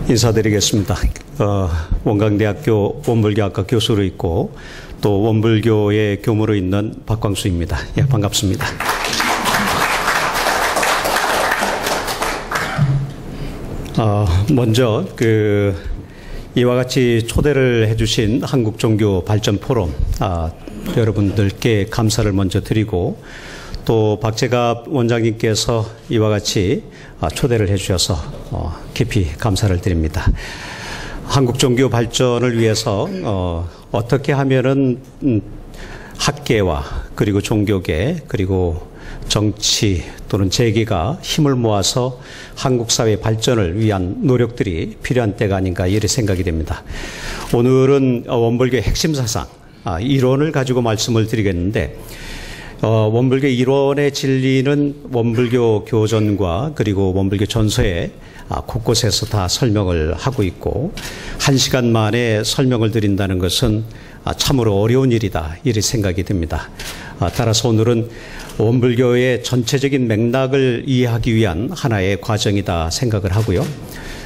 인사드리겠습니다. 원광대학교 원불교학과 교수로 있고 또 원불교의 교무로 있는 박광수입니다. 예, 반갑습니다. 먼저 이와 같이 초대를 해주신 한국종교발전포럼 여러분들께 감사를 먼저 드리고 또 박재갑 원장님께서 이와 같이 초대를 해주셔서 깊이 감사를 드립니다. 한국종교 발전을 위해서 어떻게 하면은 학계와 그리고 종교계 그리고 정치 또는 재계가 힘을 모아서 한국 사회 발전을 위한 노력들이 필요한 때가 아닌가 이렇게 생각이 됩니다. 오늘은 원불교의 핵심 사상, 이론을 가지고 말씀을 드리겠는데 원불교 이론의 진리는 원불교 교전과 그리고 원불교 전서에 곳곳에서 다 설명을 하고 있고 1시간 만에 설명을 드린다는 것은 참으로 어려운 일이다 이렇게 생각이 듭니다. 따라서 오늘은 원불교의 전체적인 맥락을 이해하기 위한 하나의 과정이다 생각을 하고요.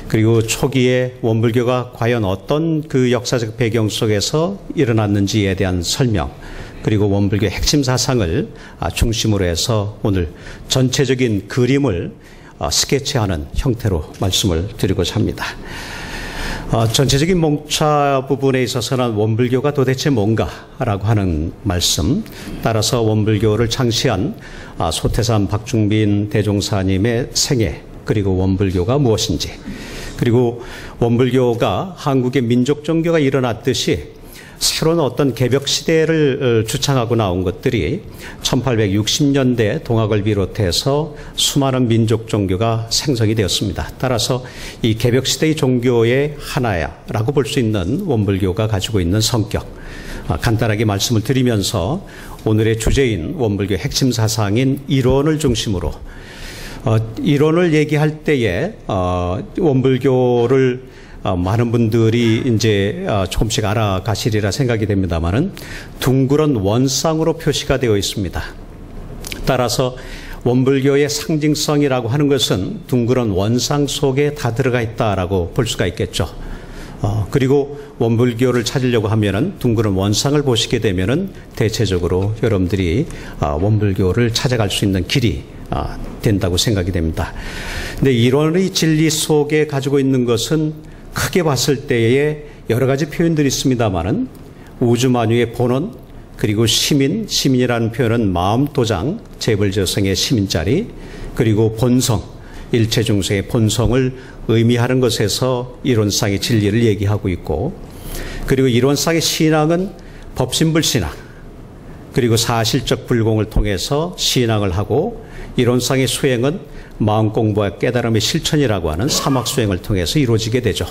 그리고 초기에 원불교가 과연 어떤 그 역사적 배경 속에서 일어났는지에 대한 설명 그리고 원불교의 핵심 사상을 중심으로 해서 오늘 전체적인 그림을 스케치하는 형태로 말씀을 드리고자 합니다. 전체적인 목차 부분에 있어서는 원불교가 도대체 뭔가라고 하는 말씀, 따라서 원불교를 창시한 소태산 박중빈 대종사님의 생애, 그리고 원불교가 무엇인지, 그리고 원불교가 한국의 민족 종교가 일어났듯이 새로운 어떤 개벽 시대를 주창하고 나온 것들이 1860년대 동학을 비롯해서 수많은 민족 종교가 생성이 되었습니다. 따라서 이 개벽 시대의 종교의 하나야라고 볼 수 있는 원불교가 가지고 있는 성격, 간단하게 말씀을 드리면서 오늘의 주제인 원불교 핵심 사상인 이론을 중심으로 이론을 얘기할 때에 원불교를 많은 분들이 이제 조금씩 알아가시리라 생각이 됩니다만은 둥그런 원상으로 표시가 되어 있습니다. 따라서 원불교의 상징성이라고 하는 것은 둥그런 원상 속에 다 들어가 있다라고 볼 수가 있겠죠. 그리고 원불교를 찾으려고 하면은 둥그런 원상을 보시게 되면은 대체적으로 여러분들이 원불교를 찾아갈 수 있는 길이 된다고 생각이 됩니다. 근데 이론의 진리 속에 가지고 있는 것은 크게 봤을 때에 여러 가지 표현들이 있습니다만은 우주만유의 본원, 그리고 시민이라는 표현은 마음도장, 재벌저성의 시민자리, 그리고 본성, 일체중생의 본성을 의미하는 것에서 이론상의 진리를 얘기하고 있고, 그리고 이론상의 신앙은 법신불신앙, 그리고 사실적 불공을 통해서 신앙을 하고, 이론상의 수행은 마음공부와 깨달음의 실천이라고 하는 사막수행을 통해서 이루어지게 되죠.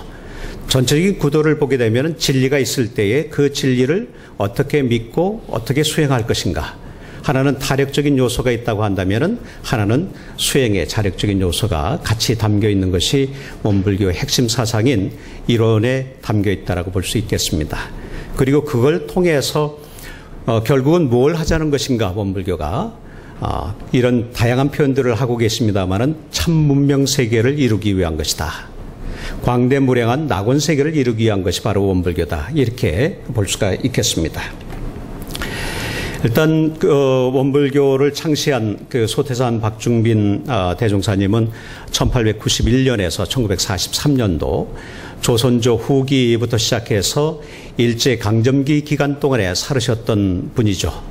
전체적인 구도를 보게 되면 진리가 있을 때에 그 진리를 어떻게 믿고 어떻게 수행할 것인가. 하나는 타력적인 요소가 있다고 한다면 하나는 수행의 자력적인 요소가 같이 담겨 있는 것이 원불교의 핵심 사상인 이론에 담겨 있다고 볼 수 있겠습니다. 그리고 그걸 통해서 결국은 뭘 하자는 것인가 원불교가 이런 다양한 표현들을 하고 계십니다만은 참 문명 세계를 이루기 위한 것이다. 광대무량한 낙원 세계를 이루기 위한 것이 바로 원불교다. 이렇게 볼 수가 있겠습니다. 일단 원불교를 창시한 소태산 박중빈 대종사님은 1891년에서 1943년도 조선조 후기부터 시작해서 일제 강점기 기간 동안에 살으셨던 분이죠.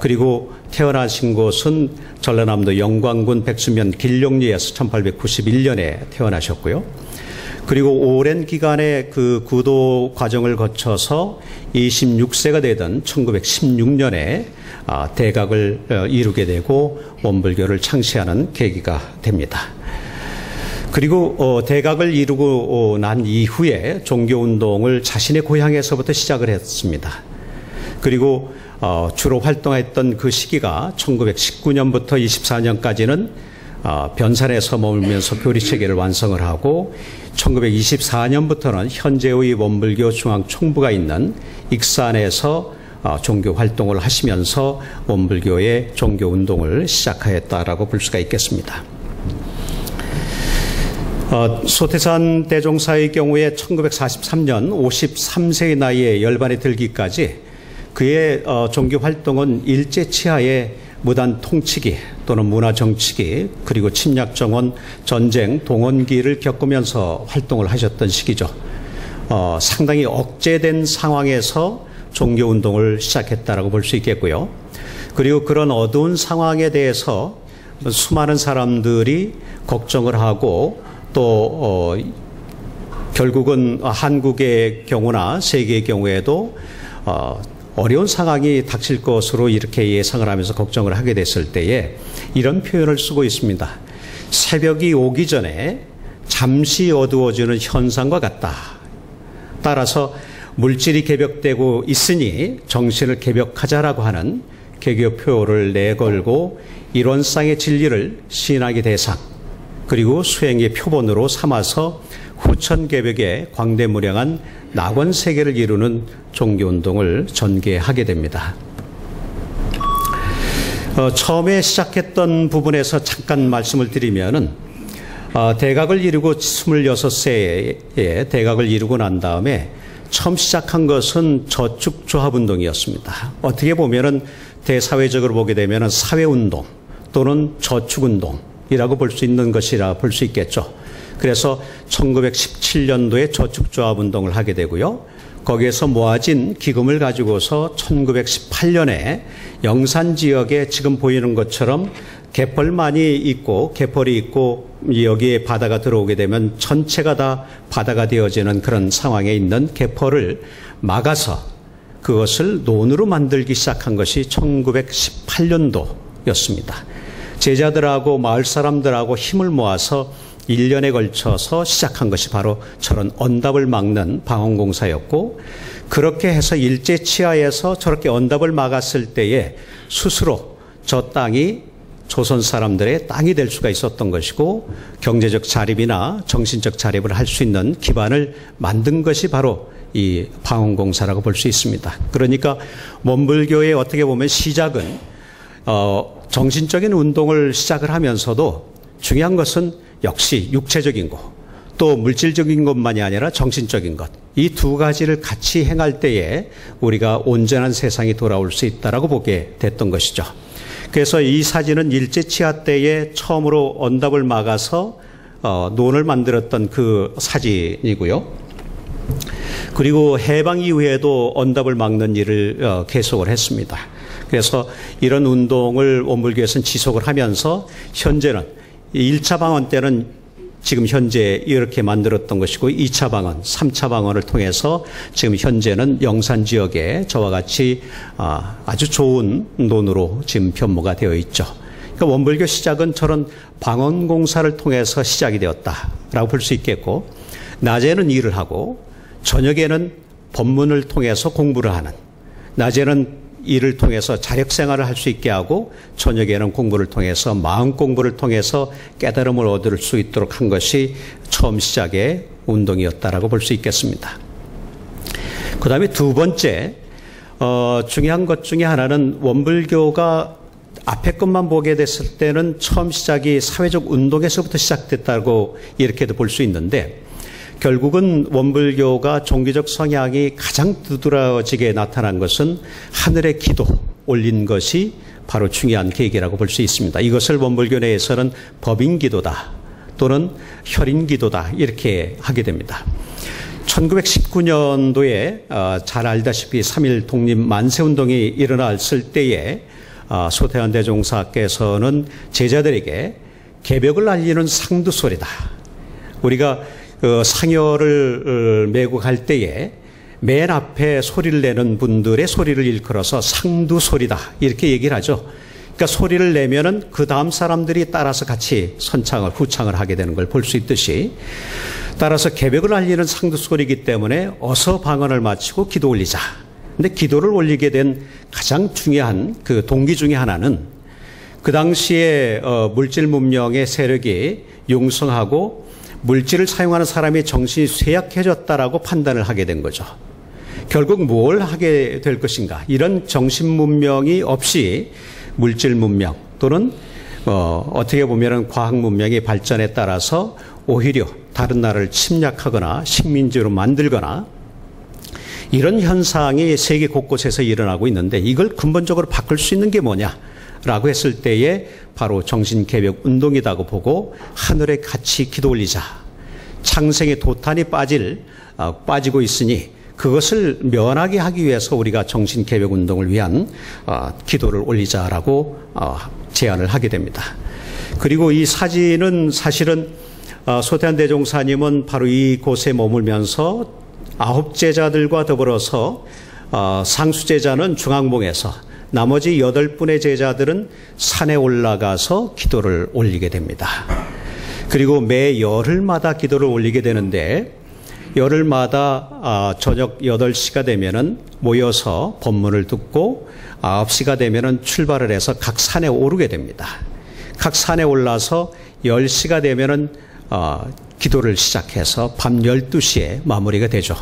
그리고 태어나신 곳은 전라남도 영광군 백수면 길룡리에서 1891년에 태어나셨고요. 그리고 오랜 기간의 그 구도 과정을 거쳐서 26세가 되던 1916년에 대각을 이루게 되고 원불교를 창시하는 계기가 됩니다. 그리고 대각을 이루고 난 이후에 종교운동을 자신의 고향에서부터 시작을 했습니다. 그리고 주로 활동했던 그 시기가 1919년부터 24년까지는 변산에서 머물면서 교리체계를 완성을 하고 1924년부터는 현재의 원불교 중앙총부가 있는 익산에서 종교 활동을 하시면서 원불교의 종교운동을 시작하였다라고 볼 수가 있겠습니다. 소태산 대종사의 경우에 1943년 53세의 나이에 열반에 들기까지 그의 종교 활동은 일제 치하의 무단 통치기 또는 문화 정치기 그리고 침략 정원, 전쟁, 동원기를 겪으면서 활동을 하셨던 시기죠. 상당히 억제된 상황에서 종교 운동을 시작했다라고 볼 수 있겠고요. 그리고 그런 어두운 상황에 대해서 수많은 사람들이 걱정을 하고 또 결국은 한국의 경우나 세계의 경우에도 어려운 상황이 닥칠 것으로 이렇게 예상을 하면서 걱정을 하게 됐을 때에 이런 표현을 쓰고 있습니다. 새벽이 오기 전에 잠시 어두워지는 현상과 같다. 따라서 물질이 개벽되고 있으니 정신을 개벽하자라고 하는 개교 표를 내걸고 이론상의 진리를 신학의 대상 그리고 수행의 표본으로 삼아서 후천개벽의 광대무량한 낙원세계를 이루는 종교운동을 전개하게 됩니다. 처음에 시작했던 부분에서 잠깐 말씀을 드리면은 대각을 이루고 26세에 대각을 이루고 난 다음에 처음 시작한 것은 저축조합운동이었습니다. 어떻게 보면은 대사회적으로 보게 되면은 사회운동 또는 저축운동이라고 볼 수 있는 것이라 볼 수 있겠죠. 그래서 1917년도에 저축조합운동을 하게 되고요. 거기에서 모아진 기금을 가지고서 1918년에 영산 지역에 지금 보이는 것처럼 갯벌만이 있고 갯벌이 있고 여기에 바다가 들어오게 되면 전체가 다 바다가 되어지는 그런 상황에 있는 갯벌을 막아서 그것을 논으로 만들기 시작한 것이 1918년도였습니다. 제자들하고 마을 사람들하고 힘을 모아서 1년에 걸쳐서 시작한 것이 바로 저런 언답을 막는 방언공사였고 그렇게 해서 일제 치하에서 저렇게 언답을 막았을 때에 스스로 저 땅이 조선 사람들의 땅이 될 수가 있었던 것이고 경제적 자립이나 정신적 자립을 할 수 있는 기반을 만든 것이 바로 이 방언공사라고 볼 수 있습니다. 그러니까 원불교의 어떻게 보면 시작은 정신적인 운동을 시작을 하면서도 중요한 것은 역시 육체적인 것, 또 물질적인 것만이 아니라 정신적인 것, 이 두 가지를 같이 행할 때에 우리가 온전한 세상이 돌아올 수 있다라고 보게 됐던 것이죠. 그래서 이 사진은 일제 치하 때에 처음으로 언답을 막아서 논을 만들었던 그 사진이고요. 그리고 해방 이후에도 언답을 막는 일을 계속을 했습니다. 그래서 이런 운동을 원불교에서는 지속을 하면서 현재는 1차 방언 때는 지금 현재 이렇게 만들었던 것이고 2차 방언, 3차 방언을 통해서 지금 현재는 영산 지역에 저와 같이 아주 좋은 논으로 지금 변모가 되어 있죠. 그러니까 원불교 시작은 저런 방언 공사를 통해서 시작이 되었다라고 볼 수 있겠고 낮에는 일을 하고 저녁에는 법문을 통해서 공부를 하는 낮에는 일을 통해서 자력생활을 할 수 있게 하고 저녁에는 공부를 통해서 마음 공부를 통해서 깨달음을 얻을 수 있도록 한 것이 처음 시작의 운동이었다라고 볼 수 있겠습니다. 그 다음에 두 번째 중요한 것 중에 하나는 원불교가 앞에 것만 보게 됐을 때는 처음 시작이 사회적 운동에서부터 시작됐다고 이렇게도 볼 수 있는데 결국은 원불교가 종교적 성향이 가장 두드러지게 나타난 것은 하늘의 기도 올린 것이 바로 중요한 계기라고 볼 수 있습니다. 이것을 원불교 내에서는 법인기도다 또는 혈인기도다 이렇게 하게 됩니다. 1919년도에 잘 알다시피 3.1 독립 만세운동이 일어났을 때에 소태환 대종사께서는 제자들에게 개벽을 알리는 상두소리다. 우리가 상여를 메고 갈 때에 맨 앞에 소리를 내는 분들의 소리를 일컬어서 상두소리다 이렇게 얘기를 하죠. 그러니까 소리를 내면은 그 다음 사람들이 따라서 같이 선창을 후창을 하게 되는 걸 볼 수 있듯이 따라서 개벽을 알리는 상두소리이기 때문에 어서 방언을 마치고 기도 올리자. 근데 기도를 올리게 된 가장 중요한 그 동기 중에 하나는 그 당시에 물질 문명의 세력이 융성하고 물질을 사용하는 사람의 정신이 쇠약해졌다라고 판단을 하게 된 거죠. 결국 뭘 하게 될 것인가? 이런 정신 문명이 없이 물질 문명 또는 어떻게 보면 과학 문명의 발전에 따라서 오히려 다른 나라를 침략하거나 식민지로 만들거나 이런 현상이 세계 곳곳에서 일어나고 있는데 이걸 근본적으로 바꿀 수 있는 게 뭐냐라고 했을 때에 바로 정신개벽 운동이라고 보고 하늘에 같이 기도 올리자. 창생의 도탄이 빠지고 있으니 그것을 면하게 하기 위해서 우리가 정신개벽 운동을 위한 기도를 올리자라고 제안을 하게 됩니다. 그리고 이 사진은 사실은 소태한 대종사님은 바로 이곳에 머물면서 9제자들과 더불어서 상수제자는 중앙봉에서 나머지 8분의 제자들은 산에 올라가서 기도를 올리게 됩니다. 그리고 매 열흘마다 기도를 올리게 되는데 열흘마다 저녁 8시가 되면은 모여서 법문을 듣고 9시가 되면은 출발을 해서 각 산에 오르게 됩니다. 각 산에 올라서 10시가 되면은 기도를 시작해서 밤 12시에 마무리가 되죠.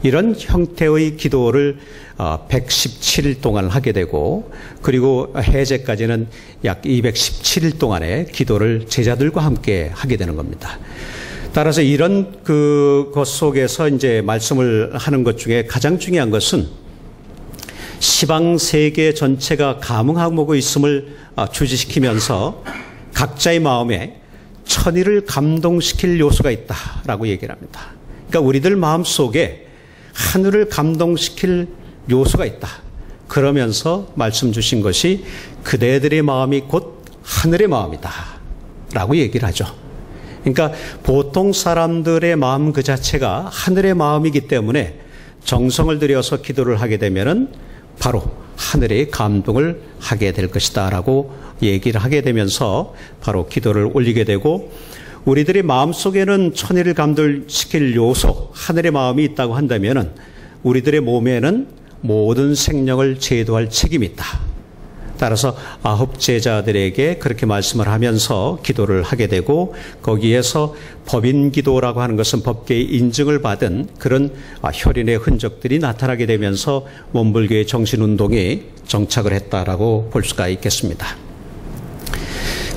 이런 형태의 기도를 117일 동안 하게 되고 그리고 해제까지는 약 217일 동안의 기도를 제자들과 함께 하게 되는 겁니다. 따라서 이런 것 속에서 이제 말씀을 하는 것 중에 가장 중요한 것은 시방 세계 전체가 감흥하고 있음을 주지시키면서 각자의 마음에 천의를 감동시킬 요소가 있다라고 얘기를 합니다. 그러니까 우리들 마음 속에 하늘을 감동시킬 요소가 있다. 그러면서 말씀 주신 것이 그대들의 마음이 곧 하늘의 마음이다 라고 얘기를 하죠. 그러니까 보통 사람들의 마음 그 자체가 하늘의 마음이기 때문에 정성을 들여서 기도를 하게 되면은 바로 하늘의 감동을 하게 될 것이다 라고 얘기를 하게 되면서 바로 기도를 올리게 되고 우리들의 마음속에는 천의를 감동시킬 요소, 하늘의 마음이 있다고 한다면은 우리들의 몸에는 모든 생명을 제도할 책임이 있다. 따라서 9제자들에게 그렇게 말씀을 하면서 기도를 하게 되고 거기에서 법인기도라고 하는 것은 법계의 인증을 받은 그런 혈인의 흔적들이 나타나게 되면서 원불교의 정신운동이 정착을 했다라고 볼 수가 있겠습니다.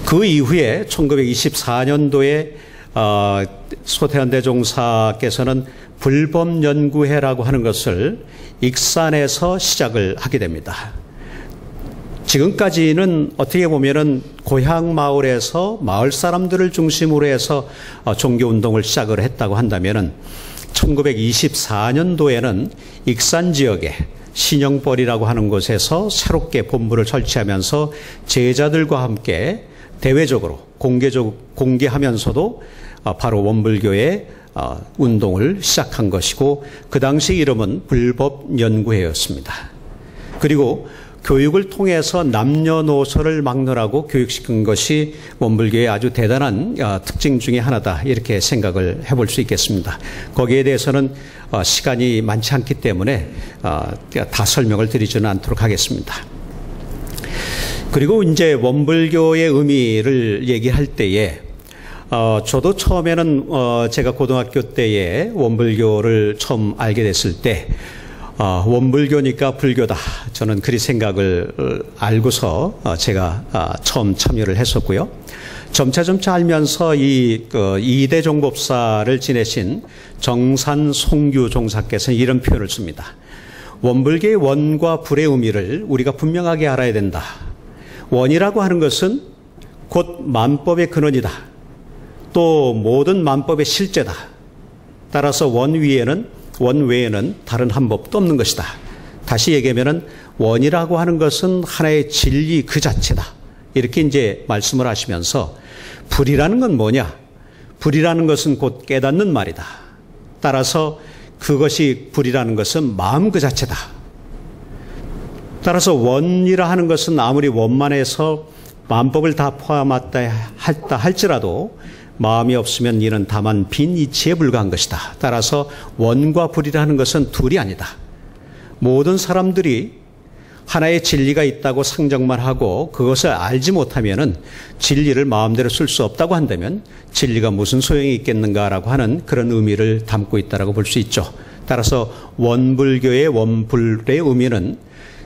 그 이후에 1924년도에 소태한 대종사께서는 불법연구회라고 하는 것을 익산에서 시작을 하게 됩니다. 지금까지는 어떻게 보면은 고향 마을에서 마을 사람들을 중심으로 해서 종교운동을 시작을 했다고 한다면은 1924년도에는 익산 지역에 신영벌이라고 하는 곳에서 새롭게 본부를 설치하면서 제자들과 함께 대외적으로 공개하면서도 바로 원불교의 운동을 시작한 것이고 그 당시 이름은 불법연구회였습니다. 그리고 교육을 통해서 남녀노소를 막론하고 교육시킨 것이 원불교의 아주 대단한 특징 중에 하나다 이렇게 생각을 해볼 수 있겠습니다. 거기에 대해서는 시간이 많지 않기 때문에 다 설명을 드리지는 않도록 하겠습니다. 그리고 이제 원불교의 의미를 얘기할 때에 저도 처음에는 제가 고등학교 때에 원불교를 처음 알게 됐을 때 원불교니까 불교다. 저는 그리 생각을 알고서 제가 처음 참여를 했었고요. 점차 알면서 이대 종법사를 지내신 정산송규 종사께서는 이런 표현을 씁니다. 원불교의 원과 불의 의미를 우리가 분명하게 알아야 된다. 원이라고 하는 것은 곧 만법의 근원이다. 또 모든 만법의 실제다. 따라서 원 외에는 다른 한 법도 없는 것이다. 다시 얘기하면은 원이라고 하는 것은 하나의 진리 그 자체다. 이렇게 이제 말씀을 하시면서 불이라는 건 뭐냐? 불이라는 것은 곧 깨닫는 말이다. 따라서 그것이 불이라는 것은 마음 그 자체다. 따라서 원이라 하는 것은 아무리 원만해서 만법을 다 포함했다 할지라도 마음이 없으면 이는 다만 빈 이치에 불과한 것이다. 따라서 원과 불이라는 것은 둘이 아니다. 모든 사람들이 하나의 진리가 있다고 상정만 하고 그것을 알지 못하면은 진리를 마음대로 쓸 수 없다고 한다면 진리가 무슨 소용이 있겠는가라고 하는 그런 의미를 담고 있다라고 볼 수 있죠. 따라서 원불교의 원불의 의미는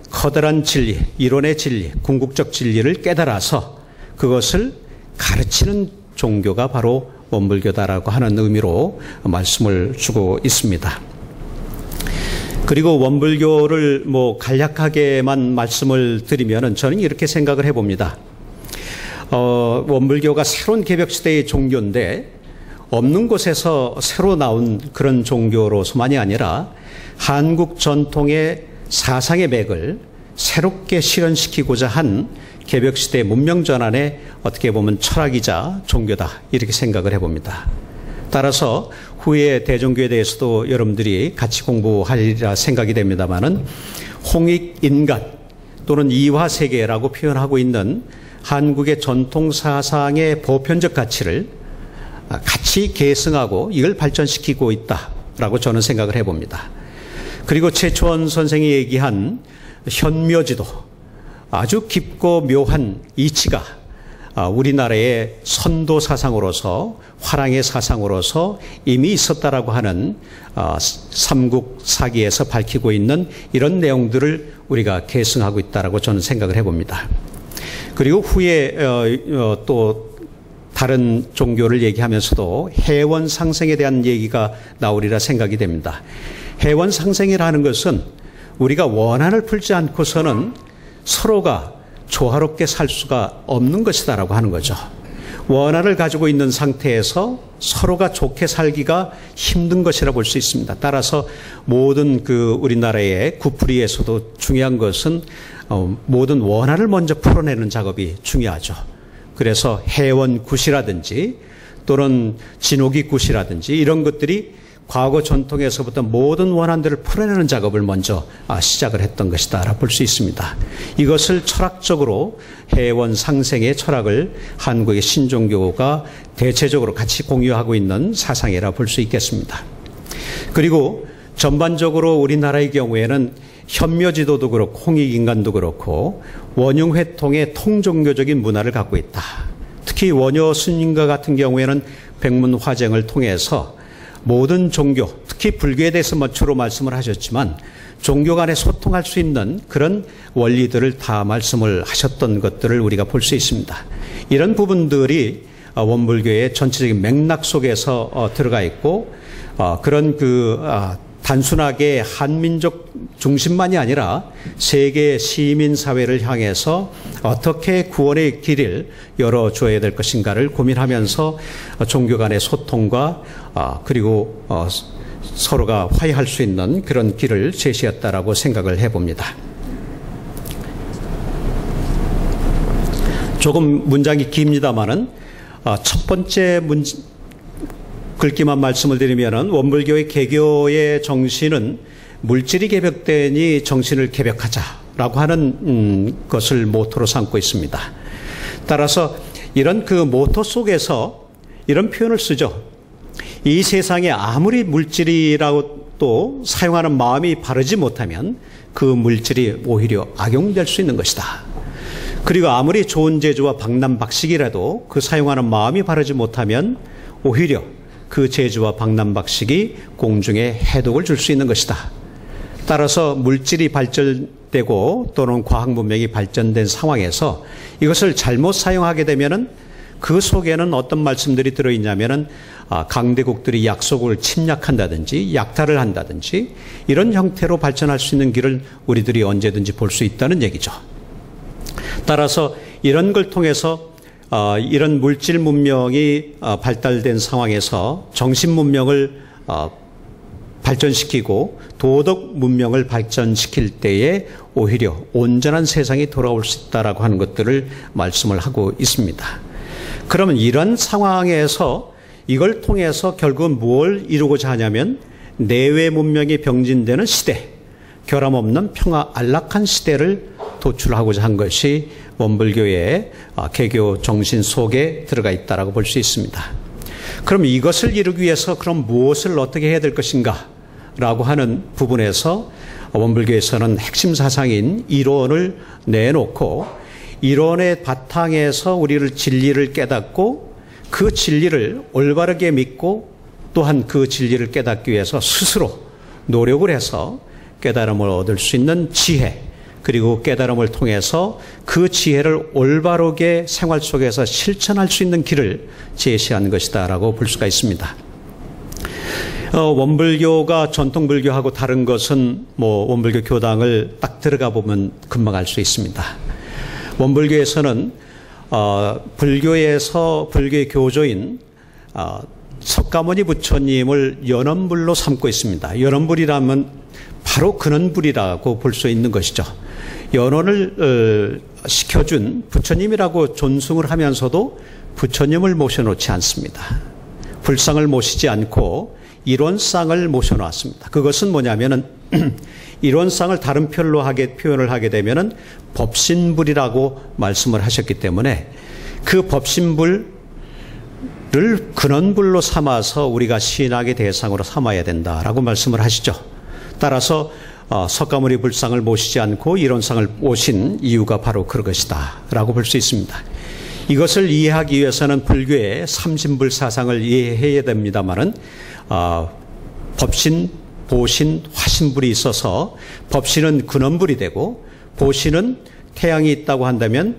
커다란 진리, 이론의 진리, 궁극적 진리를 깨달아서 그것을 가르치는 종교가 바로 원불교다라고 하는 의미로 말씀을 주고 있습니다. 그리고 원불교를 간략하게만 말씀을 드리면은 저는 이렇게 생각을 해봅니다. 원불교가 새로운 개벽시대의 종교인데 없는 곳에서 새로 나온 그런 종교로서만이 아니라 한국 전통의 사상의 맥을 새롭게 실현시키고자 한 개벽시대의 문명전환의 어떻게 보면 철학이자 종교다, 이렇게 생각을 해봅니다. 따라서 후에 대종교에 대해서도 여러분들이 같이 공부하리라 생각이 됩니다마는 홍익인간 또는 이화세계라고 표현하고 있는 한국의 전통 사상의 보편적 가치를 같이 계승하고 이걸 발전시키고 있다라고 저는 생각을 해봅니다. 그리고 최초원 선생이 얘기한 현묘지도, 아주 깊고 묘한 이치가 우리나라의 선도 사상으로서, 화랑의 사상으로서 이미 있었다라고 하는 삼국사기에서 밝히고 있는 이런 내용들을 우리가 계승하고 있다라고 저는 생각을 해봅니다. 그리고 후에 또 다른 종교를 얘기하면서도 해원 상생에 대한 얘기가 나오리라 생각이 됩니다. 해원 상생이라는 것은 우리가 원한을 풀지 않고서는 서로가 조화롭게 살 수가 없는 것이다라고 하는 거죠. 원한을 가지고 있는 상태에서 서로가 좋게 살기가 힘든 것이라 볼 수 있습니다. 따라서 모든 우리나라의 구풀이에서도 중요한 것은 모든 원한을 먼저 풀어내는 작업이 중요하죠. 그래서 해원굿이라든지 또는 진옥이굿이라든지 이런 것들이 과거 전통에서부터 모든 원한들을 풀어내는 작업을 먼저 시작을 했던 것이다 볼 수 있습니다. 이것을 철학적으로 해원 상생의 철학을 한국의 신종교가 대체적으로 같이 공유하고 있는 사상이라 볼 수 있겠습니다. 그리고 전반적으로 우리나라의 경우에는 현묘지도도 그렇고 홍익인간도 그렇고 원흉회통의 통종교적인 문화를 갖고 있다. 특히 원효 스님과 같은 경우에는 백문화쟁을 통해서 모든 종교, 특히 불교에 대해서 주로 말씀을 하셨지만 종교 간에 소통할 수 있는 그런 원리들을 다 말씀을 하셨던 것들을 우리가 볼 수 있습니다. 이런 부분들이 원불교의 전체적인 맥락 속에서 들어가 있고 그런 단순하게 한민족 중심만이 아니라 세계 시민 사회를 향해서 어떻게 구원의 길을 열어줘야 될 것인가를 고민하면서 종교 간의 소통과 그리고 서로가 화해할 수 있는 그런 길을 제시했다라고 생각을 해봅니다. 조금 문장이 깁니다만은 첫 번째 글귀만 말씀을 드리면은 원불교의 개교의 정신은 물질이 개벽되니 정신을 개벽하자라고 하는 것을 모토로 삼고 있습니다. 따라서 이런 모토 속에서 이런 표현을 쓰죠. 이 세상에 아무리 물질이라고 또 사용하는 마음이 바르지 못하면 그 물질이 오히려 악용될 수 있는 것이다. 그리고 아무리 좋은 재주와 박람박식이라도 그 사용하는 마음이 바르지 못하면 오히려 그 재주와 박람박식이 공중에 해독을 줄 수 있는 것이다. 따라서 물질이 발전되고 또는 과학 문명이 발전된 상황에서 이것을 잘못 사용하게 되면은 그 속에는 어떤 말씀들이 들어있냐면은 강대국들이 약속을 침략한다든지 약탈을 한다든지 이런 형태로 발전할 수 있는 길을 우리들이 언제든지 볼 수 있다는 얘기죠. 따라서 이런 걸 통해서 이런 물질 문명이 발달된 상황에서 정신 문명을 발전시키고 도덕 문명을 발전시킬 때에 오히려 온전한 세상이 돌아올 수 있다라고 하는 것들을 말씀을 하고 있습니다. 그러면 이런 상황에서 이걸 통해서 결국은 뭘 이루고자 하냐면 내외 문명이 병진되는 시대, 결함 없는 평화 안락한 시대를 도출하고자 한 것이 원불교의 개교 정신 속에 들어가 있다라고 볼 수 있습니다. 그럼 이것을 이루기 위해서 그럼 무엇을 어떻게 해야 될 것인가? 라고 하는 부분에서 원불교에서는 핵심 사상인 이론을 내놓고 이론의 바탕에서 우리를 진리를 깨닫고 그 진리를 올바르게 믿고 또한 그 진리를 깨닫기 위해서 스스로 노력을 해서 깨달음을 얻을 수 있는 지혜, 그리고 깨달음을 통해서 그 지혜를 올바르게 생활 속에서 실천할 수 있는 길을 제시한 것이다라고 볼 수가 있습니다. 원불교가 전통불교하고 다른 것은 원불교 교당을 딱 들어가 보면 금방 알 수 있습니다. 원불교에서는 불교의 교조인 석가모니 부처님을 연원불로 삼고 있습니다. 연원불이라면 바로 근원불이라고 볼 수 있는 것이죠. 연원을 시켜준 부처님이라고 존숭을 하면서도 부처님을 모셔놓지 않습니다. 불상을 모시지 않고 일원상을 모셔놓았습니다. 그것은 뭐냐면은 일원상을 다른 표현을 하게 되면은 법신불이라고 말씀을 하셨기 때문에 그 법신불을 근원불로 삼아서 우리가 신학의 대상으로 삼아야 된다라고 말씀을 하시죠. 따라서 석가모니 불상을 모시지 않고 일원상을 모신 이유가 바로 그것이다 라고 볼 수 있습니다. 이것을 이해하기 위해서는 불교의 삼신불 사상을 이해해야 됩니다만은 법신, 보신, 화신불이 있어서 법신은 근원불이 되고 보신은 태양이 있다고 한다면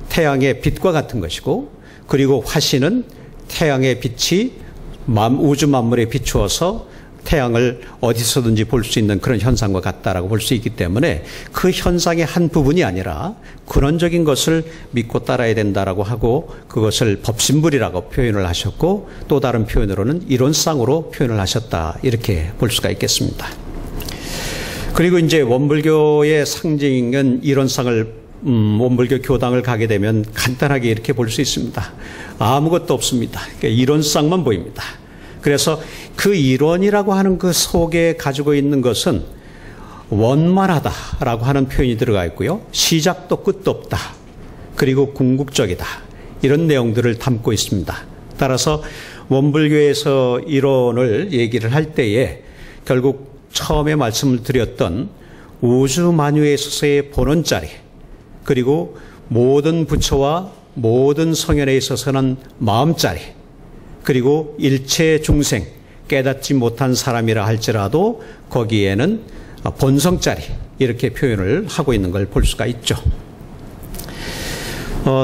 태양의 빛과 같은 것이고 그리고 화신은 태양의 빛이 우주 만물에 비추어서 태양을 어디서든지 볼 수 있는 그런 현상과 같다라고 볼 수 있기 때문에 그 현상의 한 부분이 아니라 근원적인 것을 믿고 따라야 된다라고 하고 그것을 법신불이라고 표현을 하셨고 또 다른 표현으로는 이론상으로 표현을 하셨다 이렇게 볼 수가 있겠습니다. 그리고 이제 원불교의 상징은 이론상을 원불교 교당을 가게 되면 간단하게 이렇게 볼 수 있습니다. 아무것도 없습니다. 그러니까 이론상만 보입니다. 그래서 그 이론이라고 하는 그 속에 가지고 있는 것은 원만하다라고 하는 표현이 들어가 있고요. 시작도 끝도 없다. 그리고 궁극적이다. 이런 내용들을 담고 있습니다. 따라서 원불교에서 이론을 얘기를 할 때에 결국 처음에 말씀을 드렸던 우주 만유에 있어서의 본원자리 그리고 모든 부처와 모든 성현에 있어서는 마음자리 그리고 일체 중생 깨닫지 못한 사람이라 할지라도 거기에는 본성자리 이렇게 표현을 하고 있는 걸 볼 수가 있죠.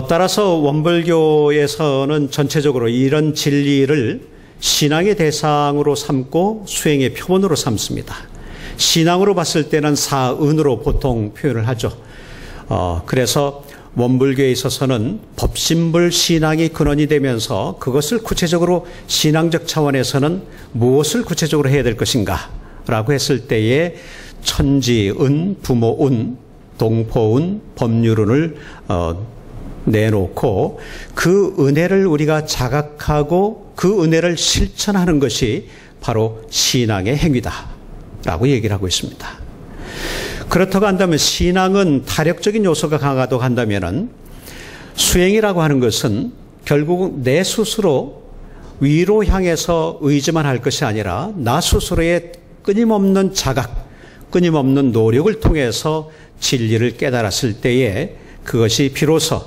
따라서 원불교에서는 전체적으로 이런 진리를 신앙의 대상으로 삼고 수행의 표본으로 삼습니다. 신앙으로 봤을 때는 사은으로 보통 표현을 하죠. 그래서 원불교에 있어서는 법신불 신앙이 근원이 되면서 그것을 구체적으로 신앙적 차원에서는 무엇을 구체적으로 해야 될 것인가 라고 했을 때에 천지은, 부모은, 동포은, 법률은을 내놓고 그 은혜를 우리가 자각하고 그 은혜를 실천하는 것이 바로 신앙의 행위다 라고 얘기를 하고 있습니다. 그렇다고 한다면 신앙은 타력적인 요소가 강하다고 한다면은 수행이라고 하는 것은 결국 내 스스로 위로 향해서 의지만 할 것이 아니라 나 스스로의 끊임없는 자각, 끊임없는 노력을 통해서 진리를 깨달았을 때에 그것이 비로소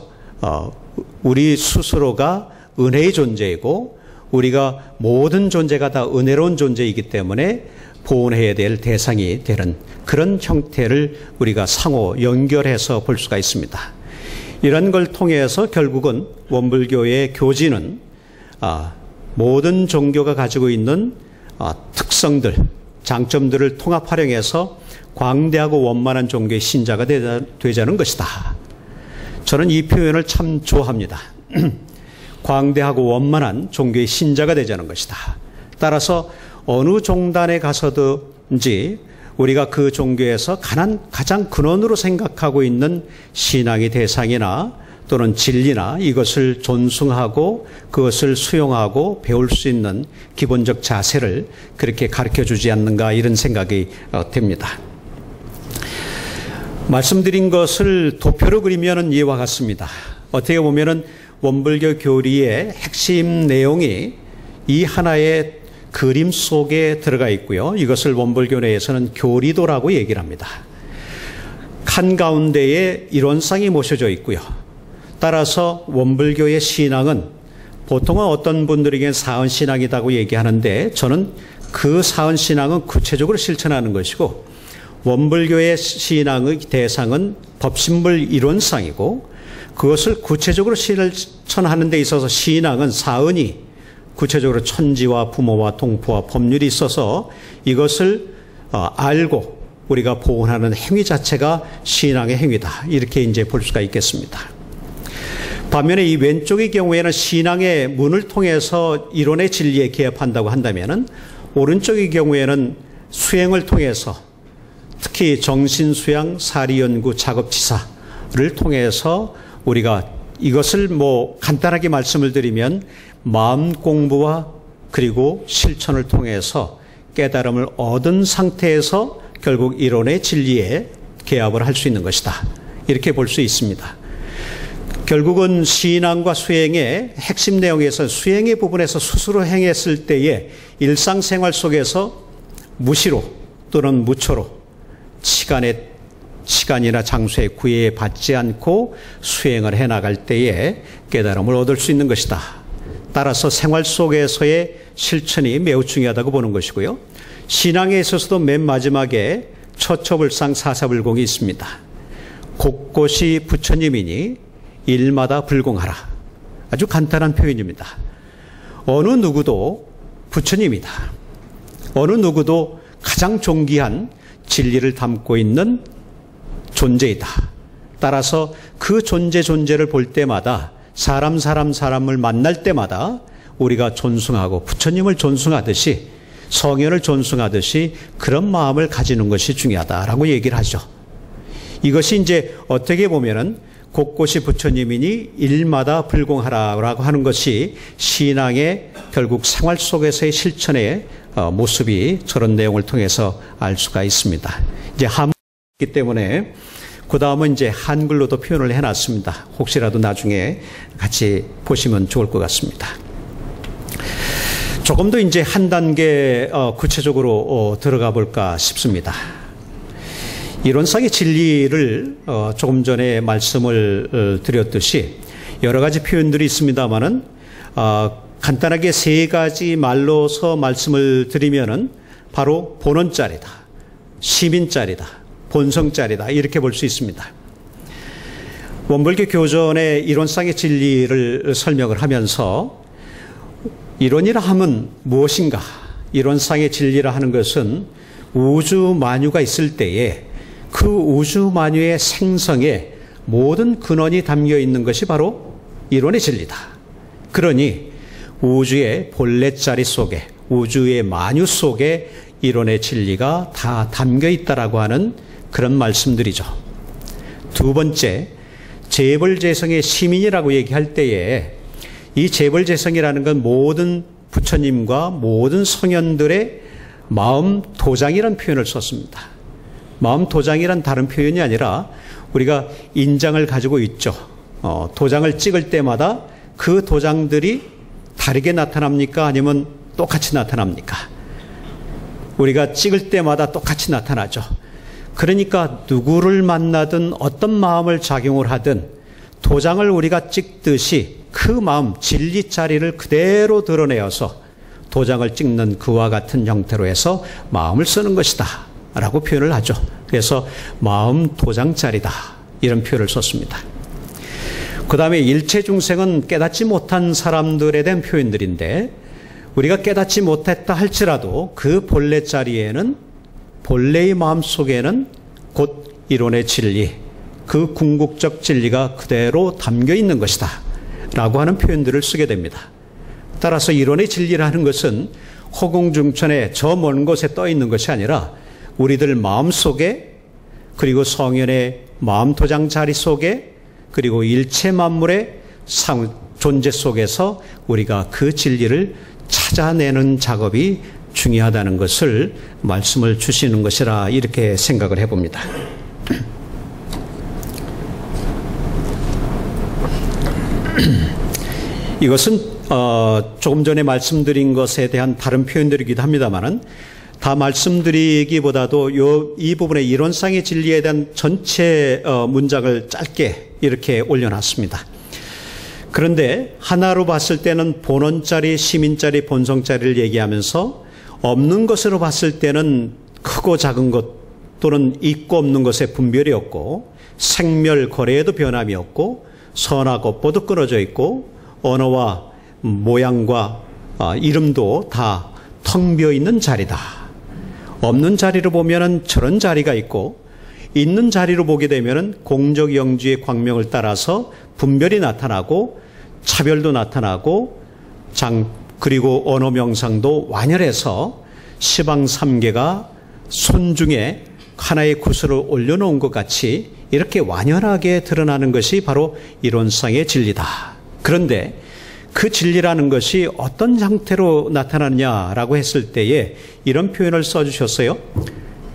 우리 스스로가 은혜의 존재이고 우리가 모든 존재가 다 은혜로운 존재이기 때문에 보온해야 될 대상이 되는 그런 형태를 우리가 상호 연결해서 볼 수가 있습니다. 이런 걸 통해서 결국은 원불교의 교지는 모든 종교가 가지고 있는 특성들, 장점들을 통합 활용해서 광대하고 원만한 종교의 신자가 되자는 것이다. 저는 이 표현을 참 좋아합니다. 광대하고 원만한 종교의 신자가 되자는 것이다. 따라서 어느 종단에 가서든지 우리가 그 종교에서 가장 근원으로 생각하고 있는 신앙의 대상이나 또는 진리나 이것을 존숭하고 그것을 수용하고 배울 수 있는 기본적 자세를 그렇게 가르쳐주지 않는가 이런 생각이 듭니다. 말씀드린 것을 도표로 그리면 이와 같습니다. 어떻게 보면 원불교 교리의 핵심 내용이 이 하나의 그림 속에 들어가 있고요. 이것을 원불교 내에서는 교리도라고 얘기를 합니다. 한가운데에 이론상이 모셔져 있고요. 따라서 원불교의 신앙은 보통은 어떤 분들에게는 사은신앙이라고 얘기하는데 저는 그 사은신앙은 구체적으로 실천하는 것이고 원불교의 신앙의 대상은 법신불 이론상이고 그것을 구체적으로 실천하는 데 있어서 신앙은 사은이 구체적으로 천지와 부모와 동포와 법률이 있어서 이것을 알고 우리가 보존하는 행위 자체가 신앙의 행위다. 이렇게 이제 볼 수가 있겠습니다. 반면에 이 왼쪽의 경우에는 신앙의 문을 통해서 이론의 진리에 개입한다고 한다면은 오른쪽의 경우에는 수행을 통해서 특히 정신수양, 사리연구, 작업지사를 통해서 우리가 이것을 간단하게 말씀을 드리면 마음 공부와 그리고 실천을 통해서 깨달음을 얻은 상태에서 결국 이론의 진리에 개합을 할 수 있는 것이다. 이렇게 볼 수 있습니다. 결국은 신앙과 수행의 핵심 내용에서 수행의 부분에서 스스로 행했을 때에 일상생활 속에서 무시로 또는 무초로 시간이나 장소에 구애받지 않고 수행을 해나갈 때에 깨달음을 얻을 수 있는 것이다. 따라서 생활 속에서의 실천이 매우 중요하다고 보는 것이고요. 신앙에 있어서도 맨 마지막에 처처불상 사사불공이 있습니다. 곳곳이 부처님이니 일마다 불공하라. 아주 간단한 표현입니다. 어느 누구도 부처님이다. 어느 누구도 가장 존귀한 진리를 담고 있는 존재이다. 따라서 그 존재를 볼 때마다 사람을 만날 때마다 우리가 존숭하고 부처님을 존숭하듯이 성현을 존숭하듯이 그런 마음을 가지는 것이 중요하다라고 얘기를 하죠. 이것이 이제 어떻게 보면은 곳곳이 부처님이니 일마다 불공하라라고 하는 것이 신앙의 결국 생활 속에서의 실천의 모습이 저런 내용을 통해서 알 수가 있습니다. 이제 한문이기 때문에 그 다음은 이제 한글로도 표현을 해놨습니다. 혹시라도 나중에 같이 보시면 좋을 것 같습니다. 조금 더 이제 한 단계 구체적으로 들어가 볼까 싶습니다. 이론상의 진리를 조금 전에 말씀을 드렸듯이 여러 가지 표현들이 있습니다만은 간단하게 세 가지 말로서 말씀을 드리면은 바로 본원짜리다, 시민짜리다, 본성짜리다 이렇게 볼 수 있습니다. 원불교 교전의 이론상의 진리를 설명을 하면서 이론이라 함은 무엇인가? 이론상의 진리라 하는 것은 우주 만유가 있을 때에 그 우주 만유의 생성에 모든 근원이 담겨 있는 것이 바로 이론의 진리다. 그러니 우주의 본래자리 속에 우주의 만유 속에 이론의 진리가 다 담겨 있다라고 하는 그런 말씀들이죠. 두 번째, 재벌재성의 시민이라고 얘기할 때에 이 재벌재성이라는 건 모든 부처님과 모든 성현들의 마음 도장이라는 표현을 썼습니다. 마음 도장이란 다른 표현이 아니라 우리가 인장을 가지고 있죠. 도장을 찍을 때마다 그 도장들이 다르게 나타납니까? 아니면 똑같이 나타납니까? 우리가 찍을 때마다 똑같이 나타나죠. 그러니까 누구를 만나든 어떤 마음을 작용을 하든 도장을 우리가 찍듯이 그 마음, 진리 자리를 그대로 드러내어서 도장을 찍는 그와 같은 형태로 해서 마음을 쓰는 것이다 라고 표현을 하죠. 그래서 마음 도장짜리다 이런 표현을 썼습니다. 그 다음에 일체 중생은 깨닫지 못한 사람들에 대한 표현들인데 우리가 깨닫지 못했다 할지라도 그 본래 자리에는 본래의 마음 속에는 곧 이론의 진리, 그 궁극적 진리가 그대로 담겨 있는 것이다 라고 하는 표현들을 쓰게 됩니다. 따라서 이론의 진리라는 것은 허공중천에 저 먼 곳에 떠 있는 것이 아니라 우리들 마음 속에 그리고 성현의 마음 도장 자리 속에 그리고 일체 만물의 존재 속에서 우리가 그 진리를 찾아내는 작업이 중요하다는 것을 말씀을 주시는 것이라 이렇게 생각을 해봅니다. 이것은 조금 전에 말씀드린 것에 대한 다른 표현들이기도 합니다만은 다 말씀드리기보다도 이 부분의 이론상의 진리에 대한 전체 문장을 짧게 이렇게 올려놨습니다. 그런데 하나로 봤을 때는 본원짜리, 시민짜리, 본성짜리를 얘기하면서 없는 것으로 봤을 때는 크고 작은 것 또는 있고 없는 것에 분별이 없고 생멸 거래에도 변함이 없고 선하고 뻗어 끊어져 있고 언어와 모양과 이름도 다 텅 비어 있는 자리다. 없는 자리로 보면은 저런 자리가 있고 있는 자리로 보게 되면은 공적 영지의 광명을 따라서 분별이 나타나고 차별도 나타나고 그리고 언어 명상도 완연해서 시방 삼계가 손중에 하나의 구슬을 올려놓은 것 같이 이렇게 완연하게 드러나는 것이 바로 이론상의 진리다. 그런데 그 진리라는 것이 어떤 형태로 나타나느냐라고 했을 때에 이런 표현을 써주셨어요.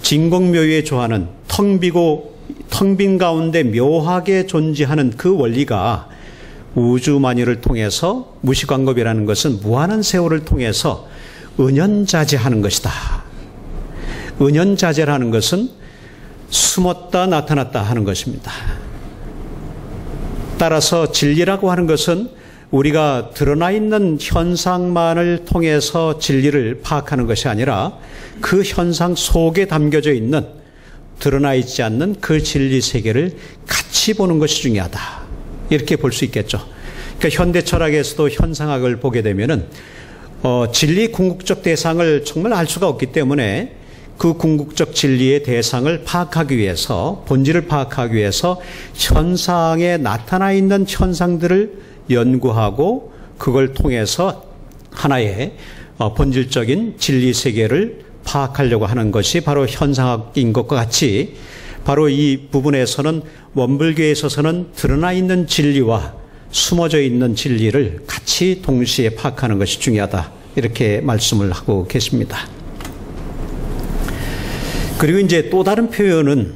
진공묘유에 조하는 텅 빈 가운데 묘하게 존재하는 그 원리가 우주만유를 통해서 무시광겁이라는 것은 무한한 세월을 통해서 은연자재하는 것이다. 은연자재라는 것은 숨었다 나타났다 하는 것입니다. 따라서 진리라고 하는 것은 우리가 드러나 있는 현상만을 통해서 진리를 파악하는 것이 아니라 그 현상 속에 담겨져 있는 드러나 있지 않는 그 진리 세계를 같이 보는 것이 중요하다. 이렇게 볼 수 있겠죠. 그러니까 현대 철학에서도 현상학을 보게 되면은 진리 궁극적 대상을 정말 알 수가 없기 때문에 그 궁극적 진리의 대상을 파악하기 위해서 본질을 파악하기 위해서 현상에 나타나 있는 현상들을 연구하고 그걸 통해서 하나의 본질적인 진리 세계를 파악하려고 하는 것이 바로 현상학인 것과 같이 바로 이 부분에서는 원불교에 있어서는 드러나 있는 진리와 숨어져 있는 진리를 같이 동시에 파악하는 것이 중요하다. 이렇게 말씀을 하고 계십니다. 그리고 이제 또 다른 표현은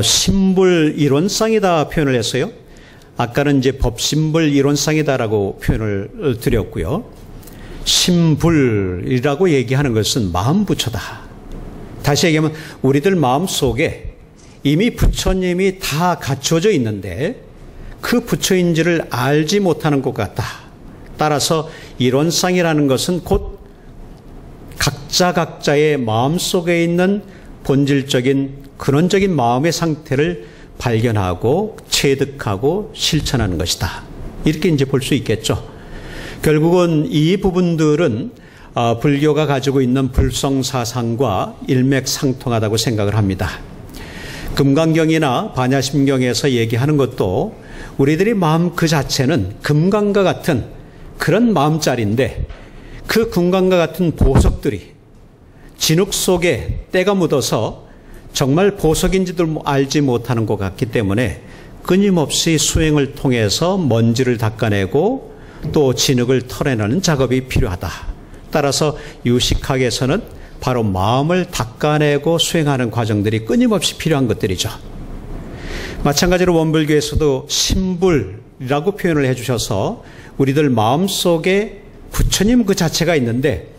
신불 이론상이다 표현을 했어요. 아까는 이제 법신불 이론상이다라고 표현을 드렸고요. 신불이라고 얘기하는 것은 마음 부처다. 다시 얘기하면 우리들 마음 속에 이미 부처님이 다 갖춰져 있는데 그 부처인지를 알지 못하는 것 같다. 따라서 이론상이라는 것은 곧 각자의 마음 속에 있는 본질적인 근원적인 마음의 상태를 발견하고 체득하고 실천하는 것이다. 이렇게 이제 볼 수 있겠죠. 결국은 이 부분들은 불교가 가지고 있는 불성사상과 일맥상통하다고 생각을 합니다. 금강경이나 반야심경에서 얘기하는 것도 우리들의 마음 그 자체는 금강과 같은 그런 마음자리인데 그 금강과 같은 보석들이 진흙 속에 때가 묻어서 정말 보석인지도 알지 못하는 것 같기 때문에 끊임없이 수행을 통해서 먼지를 닦아내고 또 진흙을 털어내는 작업이 필요하다. 따라서 유식학에서는 바로 마음을 닦아내고 수행하는 과정들이 끊임없이 필요한 것들이죠. 마찬가지로 원불교에서도 신불이라고 표현을 해주셔서 우리들 마음속에 부처님 그 자체가 있는데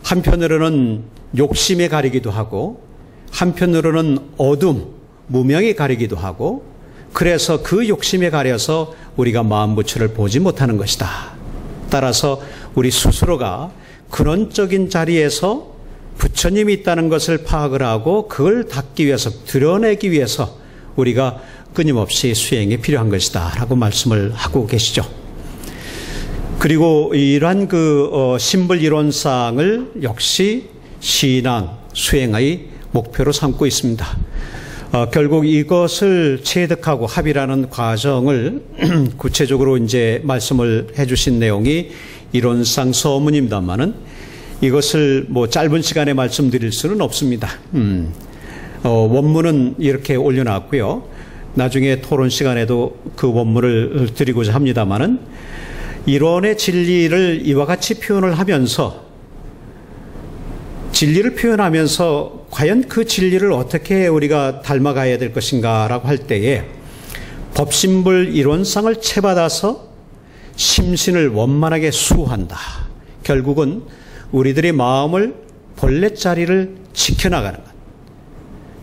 한편으로는 욕심에 가리기도 하고 한편으로는 어둠, 무명에 가리기도 하고 그래서 그 욕심에 가려서 우리가 마음 부처를 보지 못하는 것이다. 따라서 우리 스스로가 근원적인 자리에서 부처님이 있다는 것을 파악을 하고 그걸 닦기 위해서 드러내기 위해서 우리가 끊임없이 수행이 필요한 것이다 라고 말씀을 하고 계시죠. 그리고 이러한 신불 이론상을 역시 신앙, 수행의 목표로 삼고 있습니다. 결국 이것을 체득하고 합의라는 과정을 구체적으로 이제 말씀을 해주신 내용이 이론상 서문입니다만은 이것을 뭐 짧은 시간에 말씀드릴 수는 없습니다. 원문은 이렇게 올려놨고요. 나중에 토론 시간에도 그 원문을 드리고자 합니다만은 이론의 진리를 이와 같이 표현을 하면서 진리를 표현하면서 과연 그 진리를 어떻게 우리가 닮아가야 될 것인가라고 할 때에 법신불 이론상을 채받아서 심신을 원만하게 수호한다. 결국은 우리들의 마음을 본래 자리를 지켜나가는 것.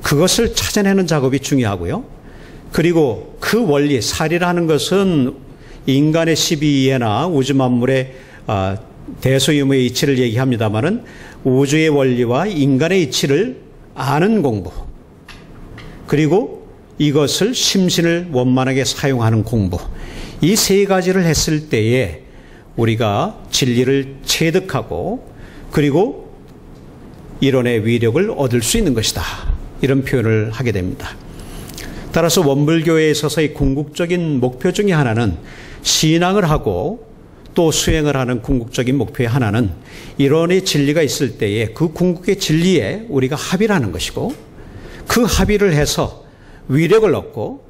그것을 찾아내는 작업이 중요하고요. 그리고 그 원리, 사리라는 것은 인간의 시비이해나 우주 만물의 대소유무의 이치를 얘기합니다마는 우주의 원리와 인간의 이치를 아는 공부, 그리고 이것을 심신을 원만하게 사용하는 공부, 이 세 가지를 했을 때에 우리가 진리를 체득하고 그리고 이론의 위력을 얻을 수 있는 것이다. 이런 표현을 하게 됩니다. 따라서 원불교에 있어서의 궁극적인 목표 중에 하나는 신앙을 하고 또 수행을 하는 궁극적인 목표의 하나는 이론의 진리가 있을 때에 그 궁극의 진리에 우리가 합의를 하는 것이고, 그 합의를 해서 위력을 얻고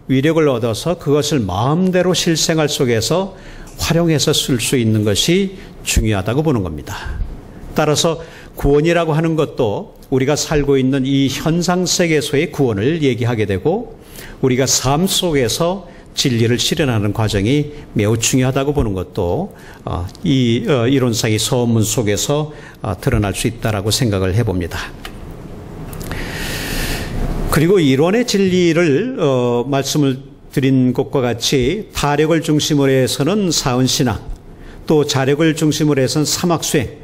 위력을 얻어서 그것을 마음대로 실생활 속에서 활용해서 쓸 수 있는 것이 중요하다고 보는 겁니다. 따라서 구원이라고 하는 것도 우리가 살고 있는 이 현상세계에서의 구원을 얘기하게 되고, 우리가 삶 속에서 진리를 실현하는 과정이 매우 중요하다고 보는 것도 이 이론상의 서문 속에서 드러날 수 있다라고 생각을 해봅니다. 그리고 이론의 진리를 말씀을 드린 것과 같이 타력을 중심으로 해서는 사은신앙, 또 자력을 중심으로 해서는 사막수행,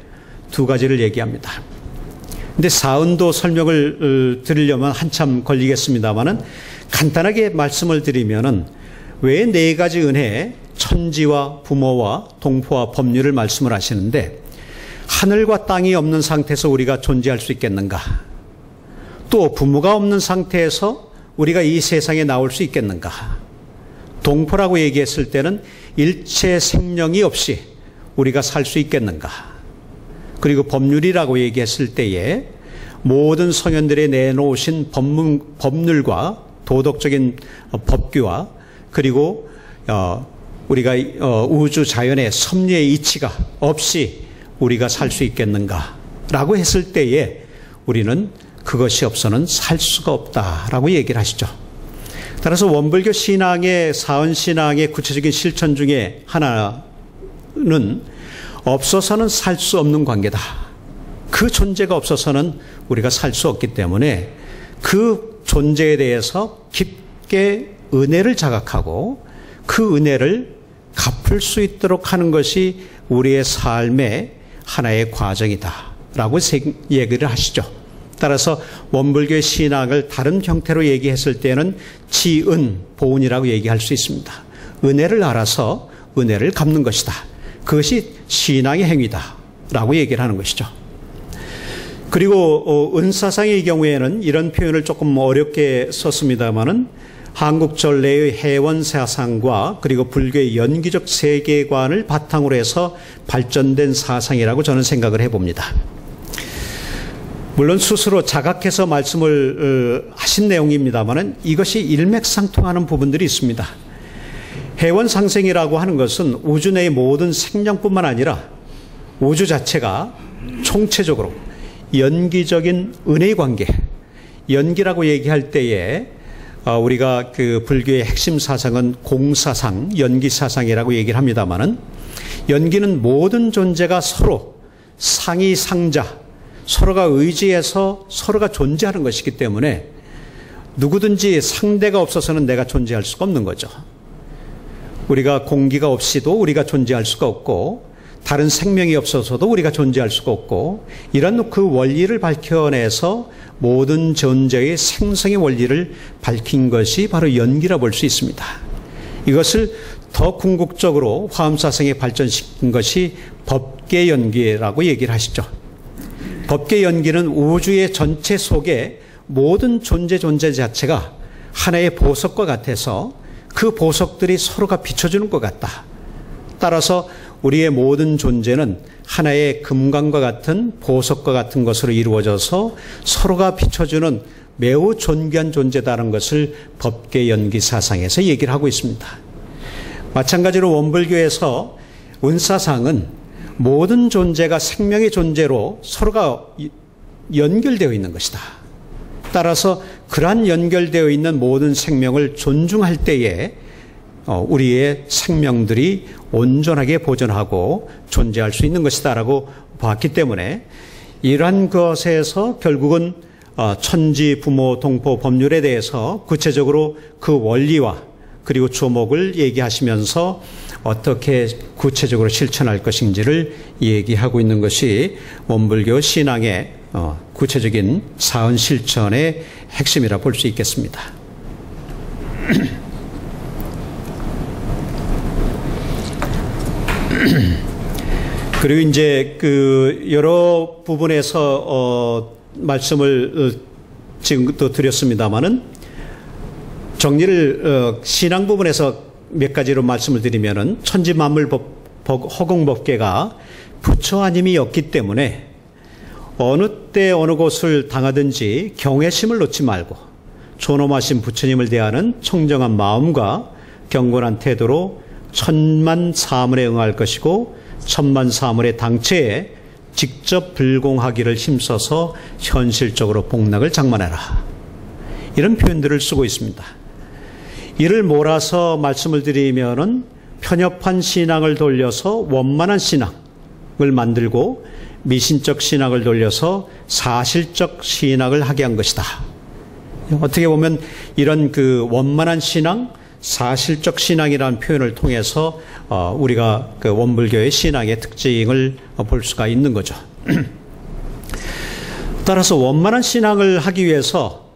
두 가지를 얘기합니다. 근데 사은도 설명을 드리려면 한참 걸리겠습니다만은 간단하게 말씀을 드리면은 왜 네 가지 은혜, 천지와 부모와 동포와 법률을 말씀을 하시는데, 하늘과 땅이 없는 상태에서 우리가 존재할 수 있겠는가? 또 부모가 없는 상태에서 우리가 이 세상에 나올 수 있겠는가? 동포라고 얘기했을 때는 일체 생명이 없이 우리가 살 수 있겠는가? 그리고 법률이라고 얘기했을 때에 모든 성현들이 내놓으신 법률과 도덕적인 법규와 그리고 우리가 우주 자연의 섭리의 이치가 없이 우리가 살 수 있겠는가라고 했을 때에 우리는 그것이 없어는 살 수가 없다라고 얘기를 하시죠. 따라서 원불교 신앙의 사은신앙의 구체적인 실천 중에 하나는 없어서는 살 수 없는 관계다. 그 존재가 없어서는 우리가 살 수 없기 때문에 그 존재에 대해서 깊게 은혜를 자각하고 그 은혜를 갚을 수 있도록 하는 것이 우리의 삶의 하나의 과정이다라고 얘기를 하시죠. 따라서 원불교의 신앙을 다른 형태로 얘기했을 때는 지은, 보은이라고 얘기할 수 있습니다. 은혜를 알아서 은혜를 갚는 것이다. 그것이 신앙의 행위다라고 얘기를 하는 것이죠. 그리고 은사상의 경우에는 이런 표현을 조금 어렵게 썼습니다마는 한국 전례의 해원사상과 그리고 불교의 연기적 세계관을 바탕으로 해서 발전된 사상이라고 저는 생각을 해봅니다. 물론 스스로 자각해서 말씀을 하신 내용입니다만 이것이 일맥상통하는 부분들이 있습니다. 해원상생이라고 하는 것은 우주 내의 모든 생명뿐만 아니라 우주 자체가 총체적으로 연기적인 은혜의 관계, 연기라고 얘기할 때에 우리가 그 불교의 핵심 사상은 공사상, 연기사상이라고 얘기를 합니다만은, 연기는 모든 존재가 서로 상이상자, 서로가 의지해서 서로가 존재하는 것이기 때문에 누구든지 상대가 없어서는 내가 존재할 수가 없는 거죠. 우리가 공기가 없이도 우리가 존재할 수가 없고, 다른 생명이 없어서도 우리가 존재할 수가 없고, 이런 그 원리를 밝혀내서 모든 존재의 생성의 원리를 밝힌 것이 바로 연기라 볼 수 있습니다. 이것을 더 궁극적으로 화엄사상에 발전시킨 것이 법계 연기라고 얘기를 하시죠. 법계 연기는 우주의 전체 속에 모든 존재 자체가 하나의 보석과 같아서 그 보석들이 서로가 비춰주는 것 같다. 따라서 우리의 모든 존재는 하나의 금광과 같은 보석과 같은 것으로 이루어져서 서로가 비춰주는 매우 존귀한 존재다라는 것을 법계 연기 사상에서 얘기를 하고 있습니다. 마찬가지로 원불교에서 은사상은 모든 존재가 생명의 존재로 서로가 연결되어 있는 것이다. 따라서 그러한 연결되어 있는 모든 생명을 존중할 때에 우리의 생명들이 온전하게 보존하고 존재할 수 있는 것이다 라고 봤기 때문에 이러한 것에서 결국은 천지, 부모, 동포, 법률에 대해서 구체적으로 그 원리와 그리고 조목을 얘기하시면서 어떻게 구체적으로 실천할 것인지를 얘기하고 있는 것이 원불교 신앙의 구체적인 사언 실천의 핵심이라 볼 수 있겠습니다. 그리고 이제 여러 부분에서 말씀을 지금 또 드렸습니다만은 정리를 신앙 부분에서 몇 가지로 말씀을 드리면은 천지만물허공법계가 부처 아님이 없기 때문에 어느 때 어느 곳을 당하든지 경외심을 놓지 말고 존엄하신 부처님을 대하는 청정한 마음과 경건한 태도로 천만 사물에 응할 것이고 천만 사물의 당체에 직접 불공하기를 힘써서 현실적으로 복락을 장만해라. 이런 표현들을 쓰고 있습니다. 이를 몰아서 말씀을 드리면은 편협한 신앙을 돌려서 원만한 신앙을 만들고 미신적 신앙을 돌려서 사실적 신앙을 하게 한 것이다. 어떻게 보면 이런 원만한 신앙, 사실적 신앙이라는 표현을 통해서 우리가 원불교의 신앙의 특징을 볼 수가 있는 거죠. 따라서 원만한 신앙을 하기 위해서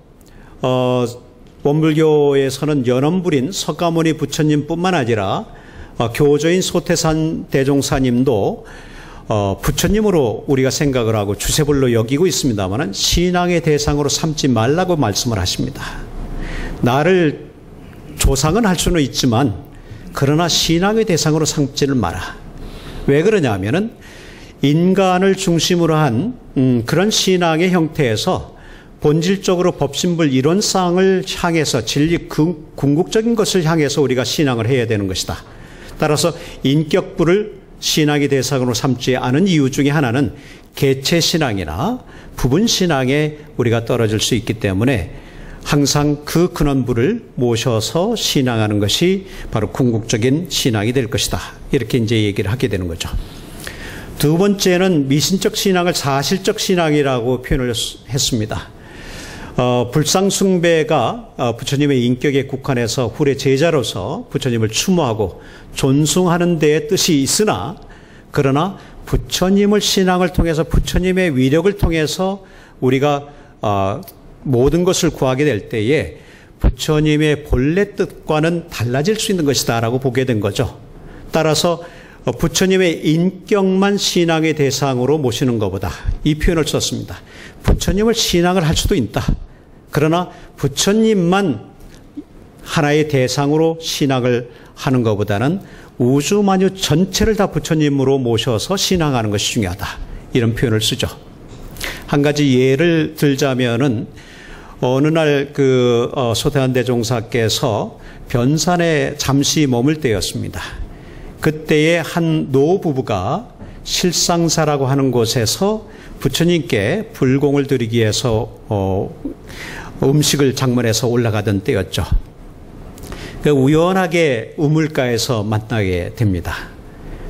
원불교에서는 연엄불인 석가모니 부처님뿐만 아니라 교조인 소태산 대종사님도 부처님으로 우리가 생각을 하고 주세불로 여기고 있습니다만 신앙의 대상으로 삼지 말라고 말씀을 하십니다. 나를 조상은 할 수는 있지만 그러나 신앙의 대상으로 삼지를 마라. 왜 그러냐 하면은 인간을 중심으로 한 그런 신앙의 형태에서 본질적으로 법신불 이론상을 향해서 진리 궁극적인 것을 향해서 우리가 신앙을 해야 되는 것이다. 따라서 인격불을 신앙의 대상으로 삼지 않은 이유 중에 하나는 개체신앙이나 부분신앙에 우리가 떨어질 수 있기 때문에 항상 그 근원부를 모셔서 신앙하는 것이 바로 궁극적인 신앙이 될 것이다. 이렇게 이제 얘기를 하게 되는 거죠. 두 번째는 미신적 신앙을 사실적 신앙이라고 표현을 했습니다. 불상숭배가 부처님의 인격에 국한해서 후래 제자로서 부처님을 추모하고 존숭하는 데에 뜻이 있으나 그러나 부처님을 신앙을 통해서 부처님의 위력을 통해서 우리가 모든 것을 구하게 될 때에 부처님의 본래 뜻과는 달라질 수 있는 것이다 라고 보게 된 거죠. 따라서 부처님의 인격만 신앙의 대상으로 모시는 것보다 이 표현을 썼습니다. 부처님을 신앙을 할 수도 있다. 그러나 부처님만 하나의 대상으로 신앙을 하는 것보다는 우주만유 전체를 다 부처님으로 모셔서 신앙하는 것이 중요하다. 이런 표현을 쓰죠. 한 가지 예를 들자면은 어느 날 소태한 대종사께서 변산에 잠시 머물 때였습니다. 그때에 한 노부부가 실상사라고 하는 곳에서 부처님께 불공을 드리기 위해서 음식을 장만해서 올라가던 때였죠. 우연하게 우물가에서 만나게 됩니다.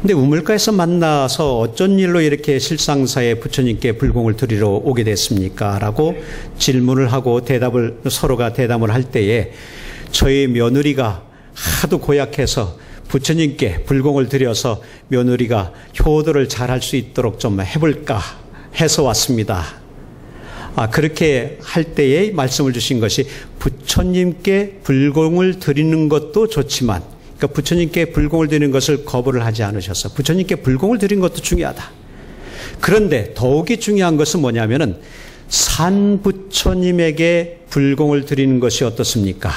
근데 우물가에서 만나서 어쩐 일로 이렇게 실상사에 부처님께 불공을 드리러 오게 됐습니까? 라고 질문을 하고 서로가 대답을 할 때에 저희 며느리가 하도 고약해서 부처님께 불공을 드려서 며느리가 효도를 잘할 수 있도록 좀 해볼까 해서 왔습니다. 그렇게 할 때에 말씀을 주신 것이 부처님께 불공을 드리는 것도 좋지만 그러니까 부처님께 불공을 드리는 것을 거부를 하지 않으셔서 부처님께 불공을 드리는 것도 중요하다. 그런데 더욱이 중요한 것은 뭐냐면은 산 부처님에게 불공을 드리는 것이 어떻습니까?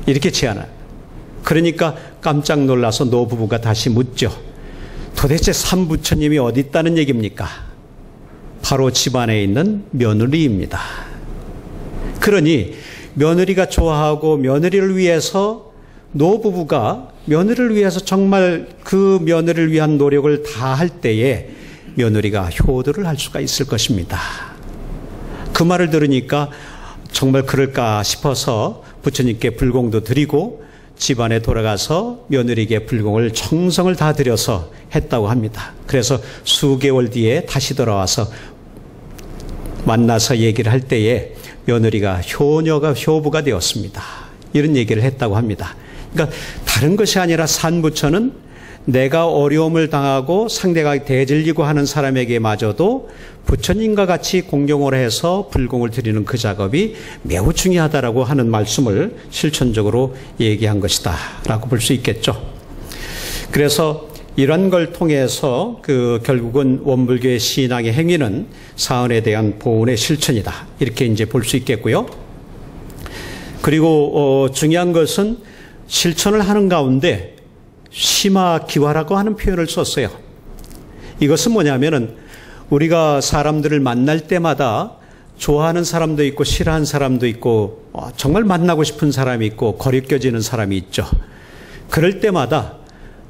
이렇게 제안을. 그러니까 깜짝 놀라서 노부부가 다시 묻죠. 도대체 산 부처님이 어디 있다는 얘기입니까? 바로 집안에 있는 며느리입니다. 그러니 며느리가 좋아하고 며느리를 위해서 노부부가 며느리를 위해서 정말 그 며느리를 위한 노력을 다 할 때에 며느리가 효도를 할 수가 있을 것입니다. 그 말을 들으니까 정말 그럴까 싶어서 부처님께 불공도 드리고 집안에 돌아가서 며느리에게 불공을 정성을 다 들여서 했다고 합니다. 그래서 수개월 뒤에 다시 돌아와서 만나서 얘기를 할 때에 며느리가 효부가 되었습니다. 이런 얘기를 했다고 합니다. 그러니까 다른 것이 아니라 산부처는 내가 어려움을 당하고 상대가 대질리고 하는 사람에게마저도 부처님과 같이 공경을 해서 불공을 드리는 그 작업이 매우 중요하다라고 하는 말씀을 실천적으로 얘기한 것이다 라고 볼 수 있겠죠. 그래서 이런 걸 통해서 결국은 원불교의 신앙의 행위는 사언에 대한 보훈의 실천이다 이렇게 이제 볼 수 있겠고요. 그리고 중요한 것은 실천을 하는 가운데 심화기화라고 하는 표현을 썼어요. 이것은 뭐냐면은 우리가 사람들을 만날 때마다 좋아하는 사람도 있고 싫어하는 사람도 있고 정말 만나고 싶은 사람이 있고 거리껴지는 사람이 있죠. 그럴 때마다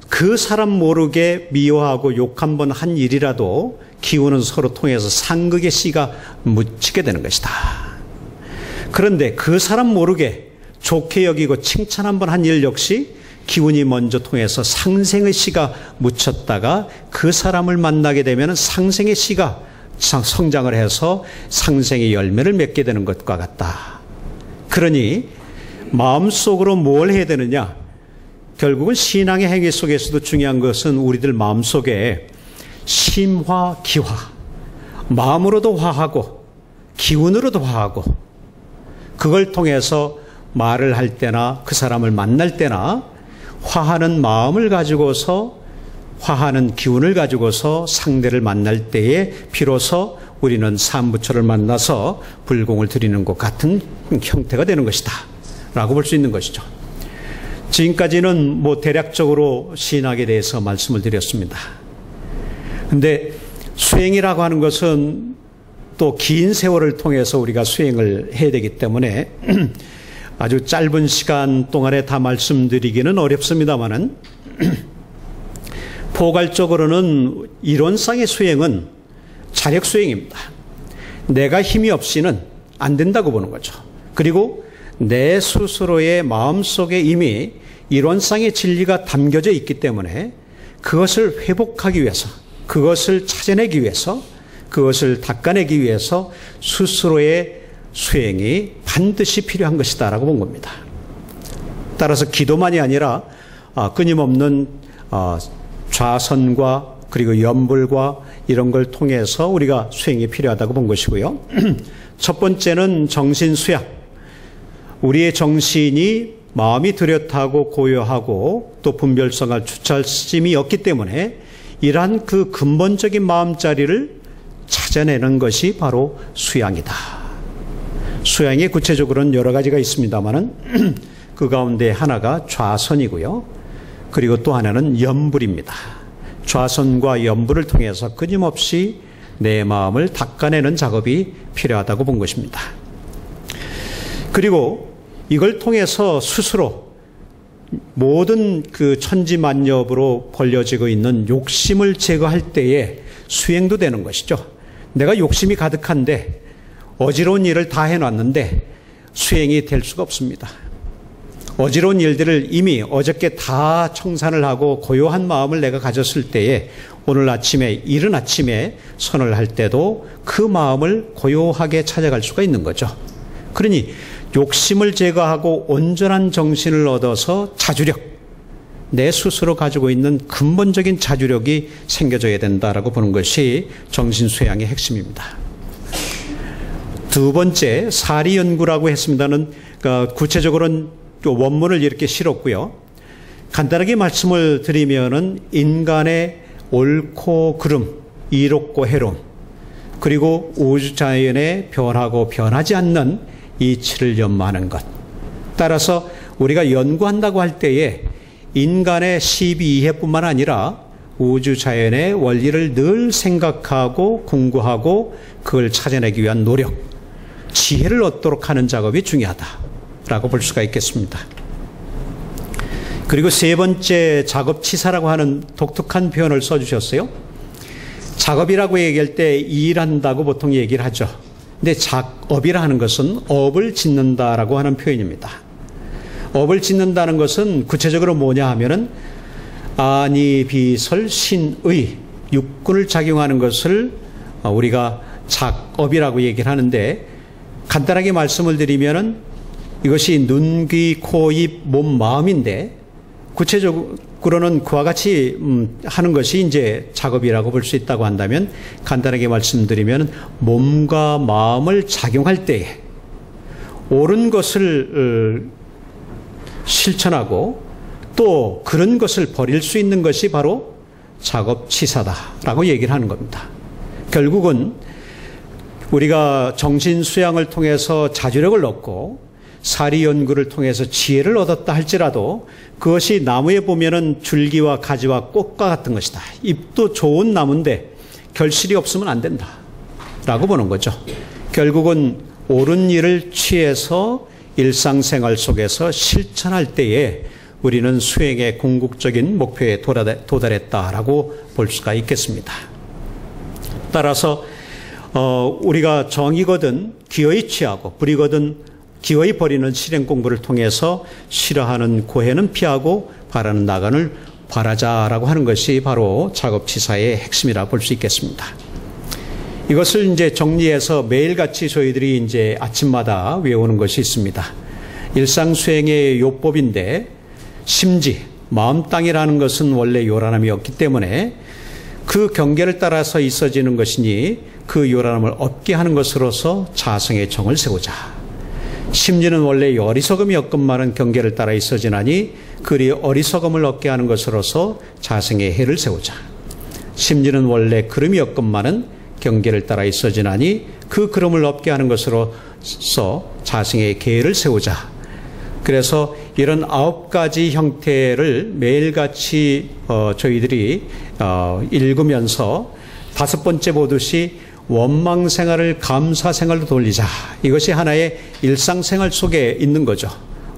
그 사람 모르게 미워하고 욕 한 번 한 일이라도 기운은 서로 통해서 상극의 씨가 묻히게 되는 것이다. 그런데 그 사람 모르게 좋게 여기고 칭찬 한 번 한 일 역시 기운이 먼저 통해서 상생의 씨가 묻혔다가 그 사람을 만나게 되면 상생의 씨가 성장을 해서 상생의 열매를 맺게 되는 것과 같다. 그러니 마음속으로 뭘 해야 되느냐? 결국은 신앙의 행위 속에서도 중요한 것은 우리들 마음속에 심화, 기화, 마음으로도 화하고 기운으로도 화하고 그걸 통해서 말을 할 때나 그 사람을 만날 때나 화하는 마음을 가지고서 화하는 기운을 가지고서 상대를 만날 때에 비로소 우리는 삼부처를 만나서 불공을 드리는 것 같은 형태가 되는 것이다 라고 볼 수 있는 것이죠. 지금까지는 대략적으로 신학에 대해서 말씀을 드렸습니다. 근데 수행이라고 하는 것은 또 긴 세월을 통해서 우리가 수행을 해야 되기 때문에 아주 짧은 시간 동안에 다 말씀드리기는 어렵습니다만은 포괄적으로는 이론상의 수행은 자력 수행입니다. 내가 힘이 없이는 안 된다고 보는 거죠. 그리고 내 스스로의 마음속에 이미 이론상의 진리가 담겨져 있기 때문에 그것을 회복하기 위해서, 그것을 찾아내기 위해서, 그것을 닦아내기 위해서 스스로의 수행이 반드시 필요한 것이다라고 본 겁니다. 따라서 기도만이 아니라 끊임없는 좌선과 그리고 염불과 이런 걸 통해서 우리가 수행이 필요하다고 본 것이고요. 첫 번째는 정신 수양. 우리의 정신이 마음이 뚜렷하고 고요하고 또 분별성을 주체할 심이 없기 때문에 이러한 그 근본적인 마음자리를 찾아내는 것이 바로 수양이다. 수양이 구체적으로는 여러 가지가 있습니다만은 그 가운데 하나가 좌선이고요. 그리고 또 하나는 염불입니다. 좌선과 염불을 통해서 끊임없이 내 마음을 닦아내는 작업이 필요하다고 본 것입니다. 그리고 이걸 통해서 스스로 모든 그 천지만엽으로 벌려지고 있는 욕심을 제거할 때에 수행도 되는 것이죠. 내가 욕심이 가득한데 어지러운 일을 다 해놨는데 수행이 될 수가 없습니다. 어지러운 일들을 이미 어저께 다 청산을 하고 고요한 마음을 내가 가졌을 때에 오늘 아침에 이른 아침에 선을 할 때도 그 마음을 고요하게 찾아갈 수가 있는 거죠. 그러니 욕심을 제거하고 온전한 정신을 얻어서 자주력, 내 스스로 가지고 있는 근본적인 자주력이 생겨져야 된다라고 보는 것이 정신수양의 핵심입니다. 두 번째, 사리연구라고 했습니다는 구체적으로는 원문을 이렇게 실었고요. 간단하게 말씀을 드리면은 인간의 옳고 그름, 이롭고 해롬, 그리고 우주자연의 변하고 변하지 않는 이치를 연마하는 것. 따라서 우리가 연구한다고 할 때에 인간의 시비이해뿐만 아니라 우주자연의 원리를 늘 생각하고 공부하고 그걸 찾아내기 위한 노력, 지혜를 얻도록 하는 작업이 중요하다라고 볼 수가 있겠습니다. 그리고 세 번째, 작업치사라고 하는 독특한 표현을 써주셨어요. 작업이라고 얘기할 때 일한다고 보통 얘기를 하죠. 근데 작업이라 하는 것은 업을 짓는다라고 하는 표현입니다. 업을 짓는다는 것은 구체적으로 뭐냐 하면은 아니, 비설, 신의, 육군을 작용하는 것을 우리가 작업이라고 얘기를 하는데, 간단하게 말씀을 드리면은 이것이 눈, 귀, 코, 입, 몸, 마음인데, 구체적으로 거꾸로는 그와 같이 하는 것이 이제 작업이라고 볼 수 있다고 한다면, 간단하게 말씀드리면 몸과 마음을 작용할 때에 옳은 것을 실천하고 또 그런 것을 버릴 수 있는 것이 바로 작업치사다라고 얘기를 하는 겁니다. 결국은 우리가 정신수양을 통해서 자주력을 얻고 사리연구를 통해서 지혜를 얻었다 할지라도 그것이 나무에 보면은 줄기와 가지와 꽃과 같은 것이다. 잎도 좋은 나무인데 결실이 없으면 안 된다 라고 보는 거죠. 결국은 옳은 일을 취해서 일상생활 속에서 실천할 때에 우리는 수행의 궁극적인 목표에 도달했다라고 볼 수가 있겠습니다. 따라서 우리가 정이거든 기어이 취하고 불이거든 기어이 버리는 실행 공부를 통해서 싫어하는 고해는 피하고 바라는 나간을 바라자라고 하는 것이 바로 작업치사의 핵심이라 볼 수 있겠습니다. 이것을 이제 정리해서 매일같이 저희들이 이제 아침마다 외우는 것이 있습니다. 일상 수행의 요법인데 심지 마음 땅이라는 것은 원래 요란함이 없기 때문에 그 경계를 따라서 있어지는 것이니 그 요란함을 없게 하는 것으로서 자성의 정을 세우자. 심지는 원래 어리석음이 없건만은 경계를 따라 있어지나니 그리 어리석음을 얻게 하는 것으로서 자성의 해를 세우자. 심지는 원래 그름이 없건만은 경계를 따라 있어지나니 그 그름을 얻게 하는 것으로서 자성의 계를 세우자. 그래서 이런 9가지 형태를 매일같이 저희들이 읽으면서 5번째 보듯이 원망생활을 감사생활로 돌리자. 이것이 하나의 일상생활 속에 있는 거죠.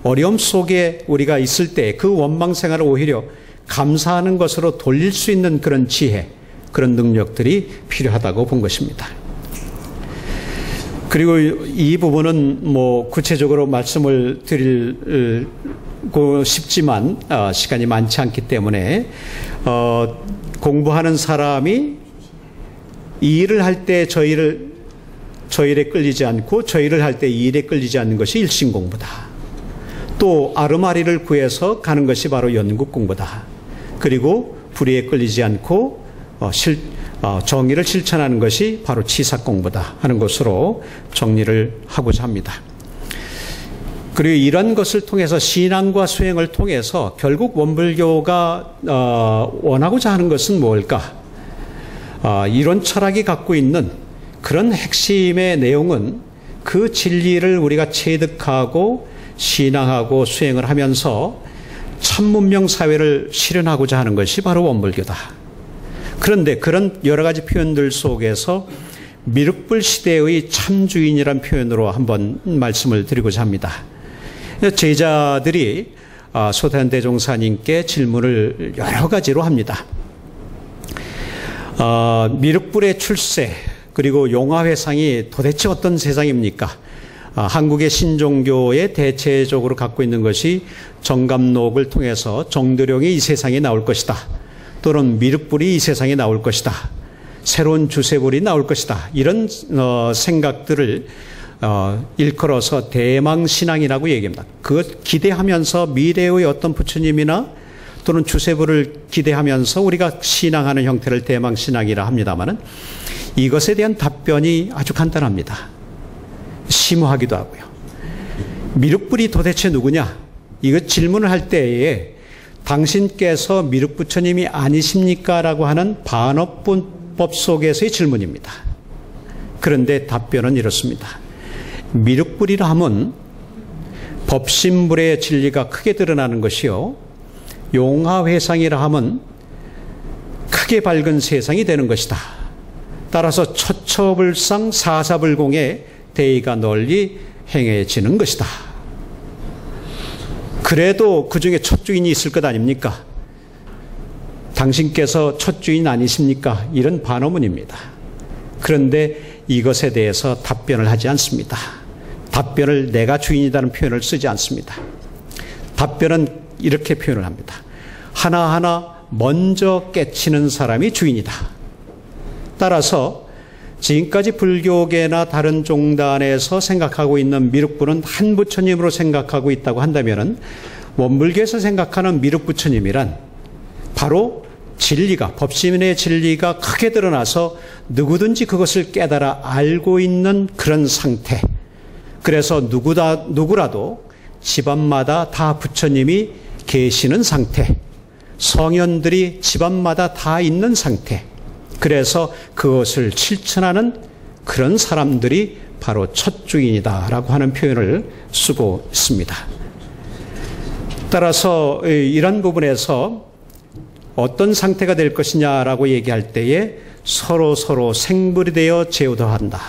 어려움 속에 우리가 있을 때 그 원망생활을 오히려 감사하는 것으로 돌릴 수 있는 그런 지혜, 그런 능력들이 필요하다고 본 것입니다. 그리고 이 부분은 뭐 구체적으로 말씀을 드리고 싶지만 시간이 많지 않기 때문에 공부하는 사람이 이 일을 할 때 저 일에 끌리지 않고 저 일을 할 때 이 일에 끌리지 않는 것이 일신공부다. 또 아르마리를 구해서 가는 것이 바로 연극공부다. 그리고 불의에 끌리지 않고 정의를 실천하는 것이 바로 치사공부다 하는 것으로 정리를 하고자 합니다. 그리고 이런 것을 통해서 신앙과 수행을 통해서 결국 원불교가 원하고자 하는 것은 뭘까? 이런 철학이 갖고 있는 그런 핵심의 내용은 그 진리를 우리가 체득하고 신앙하고 수행을 하면서 참문명 사회를 실현하고자 하는 것이 바로 원불교다. 그런데 그런 여러 가지 표현들 속에서 미륵불 시대의 참주인이란 표현으로 한번 말씀을 드리고자 합니다. 제자들이 소태한 대종사님께 질문을 여러 가지로 합니다. 미륵불의 출세 그리고 용화회상이 도대체 어떤 세상입니까? 한국의 신종교에 대체적으로 갖고 있는 것이 정감록을 통해서 정도령이 이 세상에 나올 것이다. 또는 미륵불이 이 세상에 나올 것이다. 새로운 주세불이 나올 것이다. 이런 생각들을 일컬어서 대망신앙이라고 얘기합니다. 그것 기대하면서 미래의 어떤 부처님이나 또는 주세부를 기대하면서 우리가 신앙하는 형태를 대망신앙이라 합니다마는 이것에 대한 답변이 아주 간단합니다. 심오하기도 하고요. 미륵불이 도대체 누구냐? 이거 질문을 할 때에 당신께서 미륵부처님이 아니십니까? 라고 하는 반어법 속에서의 질문입니다. 그런데 답변은 이렇습니다. 미륵불이라 하면 법신불의 진리가 크게 드러나는 것이요. 용화회상이라 하면 크게 밝은 세상이 되는 것이다. 따라서 처처불상 사사불공의 대의가 널리 행해지는 것이다. 그래도 그 중에 첫 주인이 있을 것 아닙니까? 당신께서 첫 주인 아니십니까? 이런 반어문입니다. 그런데 이것에 대해서 답변을 하지 않습니다. 답변을 내가 주인이라는 표현을 쓰지 않습니다. 답변은 이렇게 표현을 합니다. 하나하나 먼저 깨치는 사람이 주인이다. 따라서 지금까지 불교계나 다른 종단에서 생각하고 있는 미륵부는 한 부처님으로 생각하고 있다고 한다면 원불교에서 생각하는 미륵부처님이란 바로 진리가, 법시민의 진리가 크게 드러나서 누구든지 그것을 깨달아 알고 있는 그런 상태. 그래서 누구라도 집안마다 다 부처님이 계시는 상태. 성현들이 집안마다 다 있는 상태. 그래서 그것을 실천하는 그런 사람들이 바로 첫 주인이다라고 하는 표현을 쓰고 있습니다. 따라서 이런 부분에서 어떤 상태가 될 것이냐라고 얘기할 때에 서로 생불이 되어 제어도한다.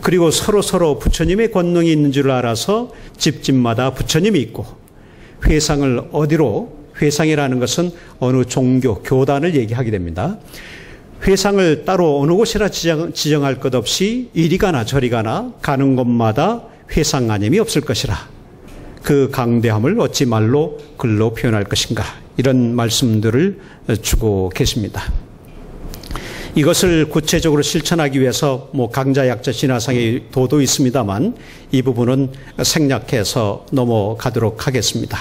그리고 서로 부처님의 권능이 있는 줄 알아서 집집마다 부처님이 있고, 회상을 어디로, 회상이라는 것은 어느 종교, 교단을 얘기하게 됩니다. 회상을 따로 어느 곳이라 지정할 것 없이 이리 가나 저리 가나 가는 곳마다 회상아님이 없을 것이라. 그 강대함을 어찌 말로 글로 표현할 것인가. 이런 말씀들을 주고 계십니다. 이것을 구체적으로 실천하기 위해서 강자, 약자, 진화상의 도도 있습니다만 이 부분은 생략해서 넘어가도록 하겠습니다.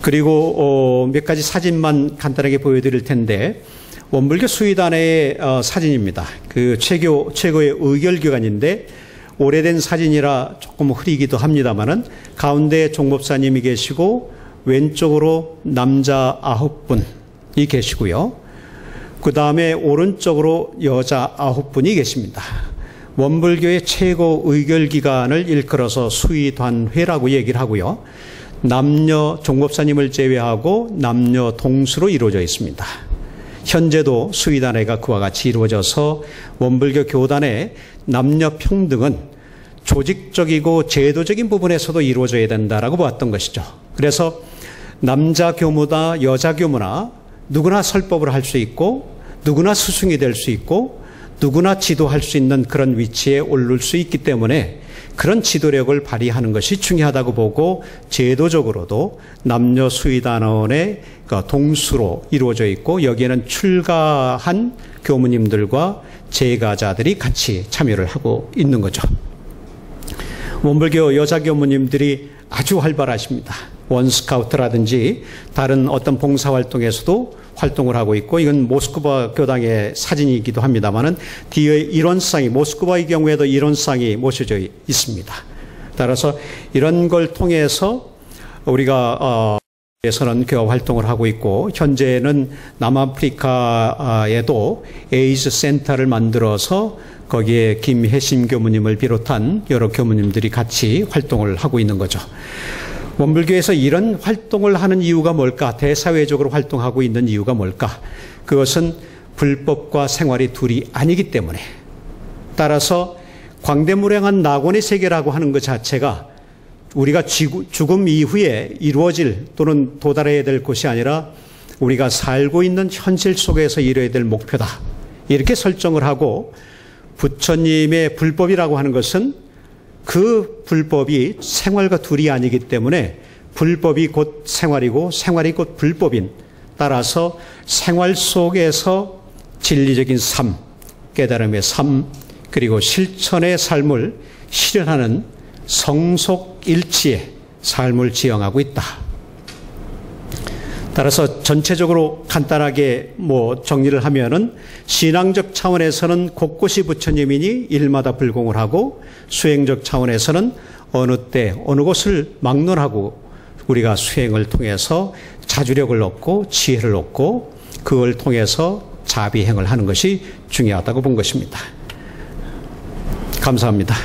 그리고 몇 가지 사진만 간단하게 보여드릴 텐데, 원불교 수의단의 사진입니다. 그 최고의 의결기관인데 오래된 사진이라 조금 흐리기도 합니다만은 가운데 종법사님이 계시고 왼쪽으로 남자 9분이 계시고요. 그 다음에 오른쪽으로 여자 9분이 계십니다. 원불교의 최고 의결기관을 일컬어서 수의단회라고 얘기를 하고요. 남녀 종법사님을 제외하고 남녀 동수로 이루어져 있습니다. 현재도 수의단회가 그와 같이 이루어져서 원불교 교단의 남녀 평등은 조직적이고 제도적인 부분에서도 이루어져야 된다라고 보았던 것이죠. 그래서 남자 교무나 여자 교무나 누구나 설법을 할 수 있고 누구나 스승이 될 수 있고 누구나 지도할 수 있는 그런 위치에 오를 수 있기 때문에 그런 지도력을 발휘하는 것이 중요하다고 보고, 제도적으로도 남녀 수의단원의 동수로 이루어져 있고 여기에는 출가한 교무님들과 제가자들이 같이 참여를 하고 있는 거죠. 원불교 여자 교무님들이 아주 활발하십니다. 원스카우트라든지 다른 어떤 봉사활동에서도 활동을 하고 있고, 이건 모스크바 교당의 사진이기도 합니다만은 뒤에 일원상이, 모스크바의 경우에도 일원상이 모셔져 있습니다. 따라서 이런 걸 통해서 우리가 에서는 교화 활동을 하고 있고, 현재는 남아프리카에도 에이즈 센터를 만들어서 거기에 김혜심 교무님을 비롯한 여러 교무님들이 같이 활동을 하고 있는 거죠. 원불교에서 이런 활동을 하는 이유가 뭘까? 대사회적으로 활동하고 있는 이유가 뭘까? 그것은 불법과 생활이 둘이 아니기 때문에, 따라서 광대무량한 낙원의 세계라고 하는 것 자체가 우리가 죽음 이후에 이루어질 또는 도달해야 될 곳이 아니라 우리가 살고 있는 현실 속에서 이뤄야 될 목표다. 이렇게 설정을 하고, 부처님의 불법이라고 하는 것은 그 불법이 생활과 둘이 아니기 때문에 불법이 곧 생활이고 생활이 곧 불법인, 따라서 생활 속에서 진리적인 삶, 깨달음의 삶, 그리고 실천의 삶을 실현하는 성속일치의 삶을 지향하고 있다. 따라서 전체적으로 간단하게 정리를 하면은, 신앙적 차원에서는 곳곳이 부처님이니 일마다 불공을 하고, 수행적 차원에서는 어느 때 어느 곳을 막론하고 우리가 수행을 통해서 자주력을 얻고 지혜를 얻고 그걸 통해서 자비행을 하는 것이 중요하다고 본 것입니다. 감사합니다.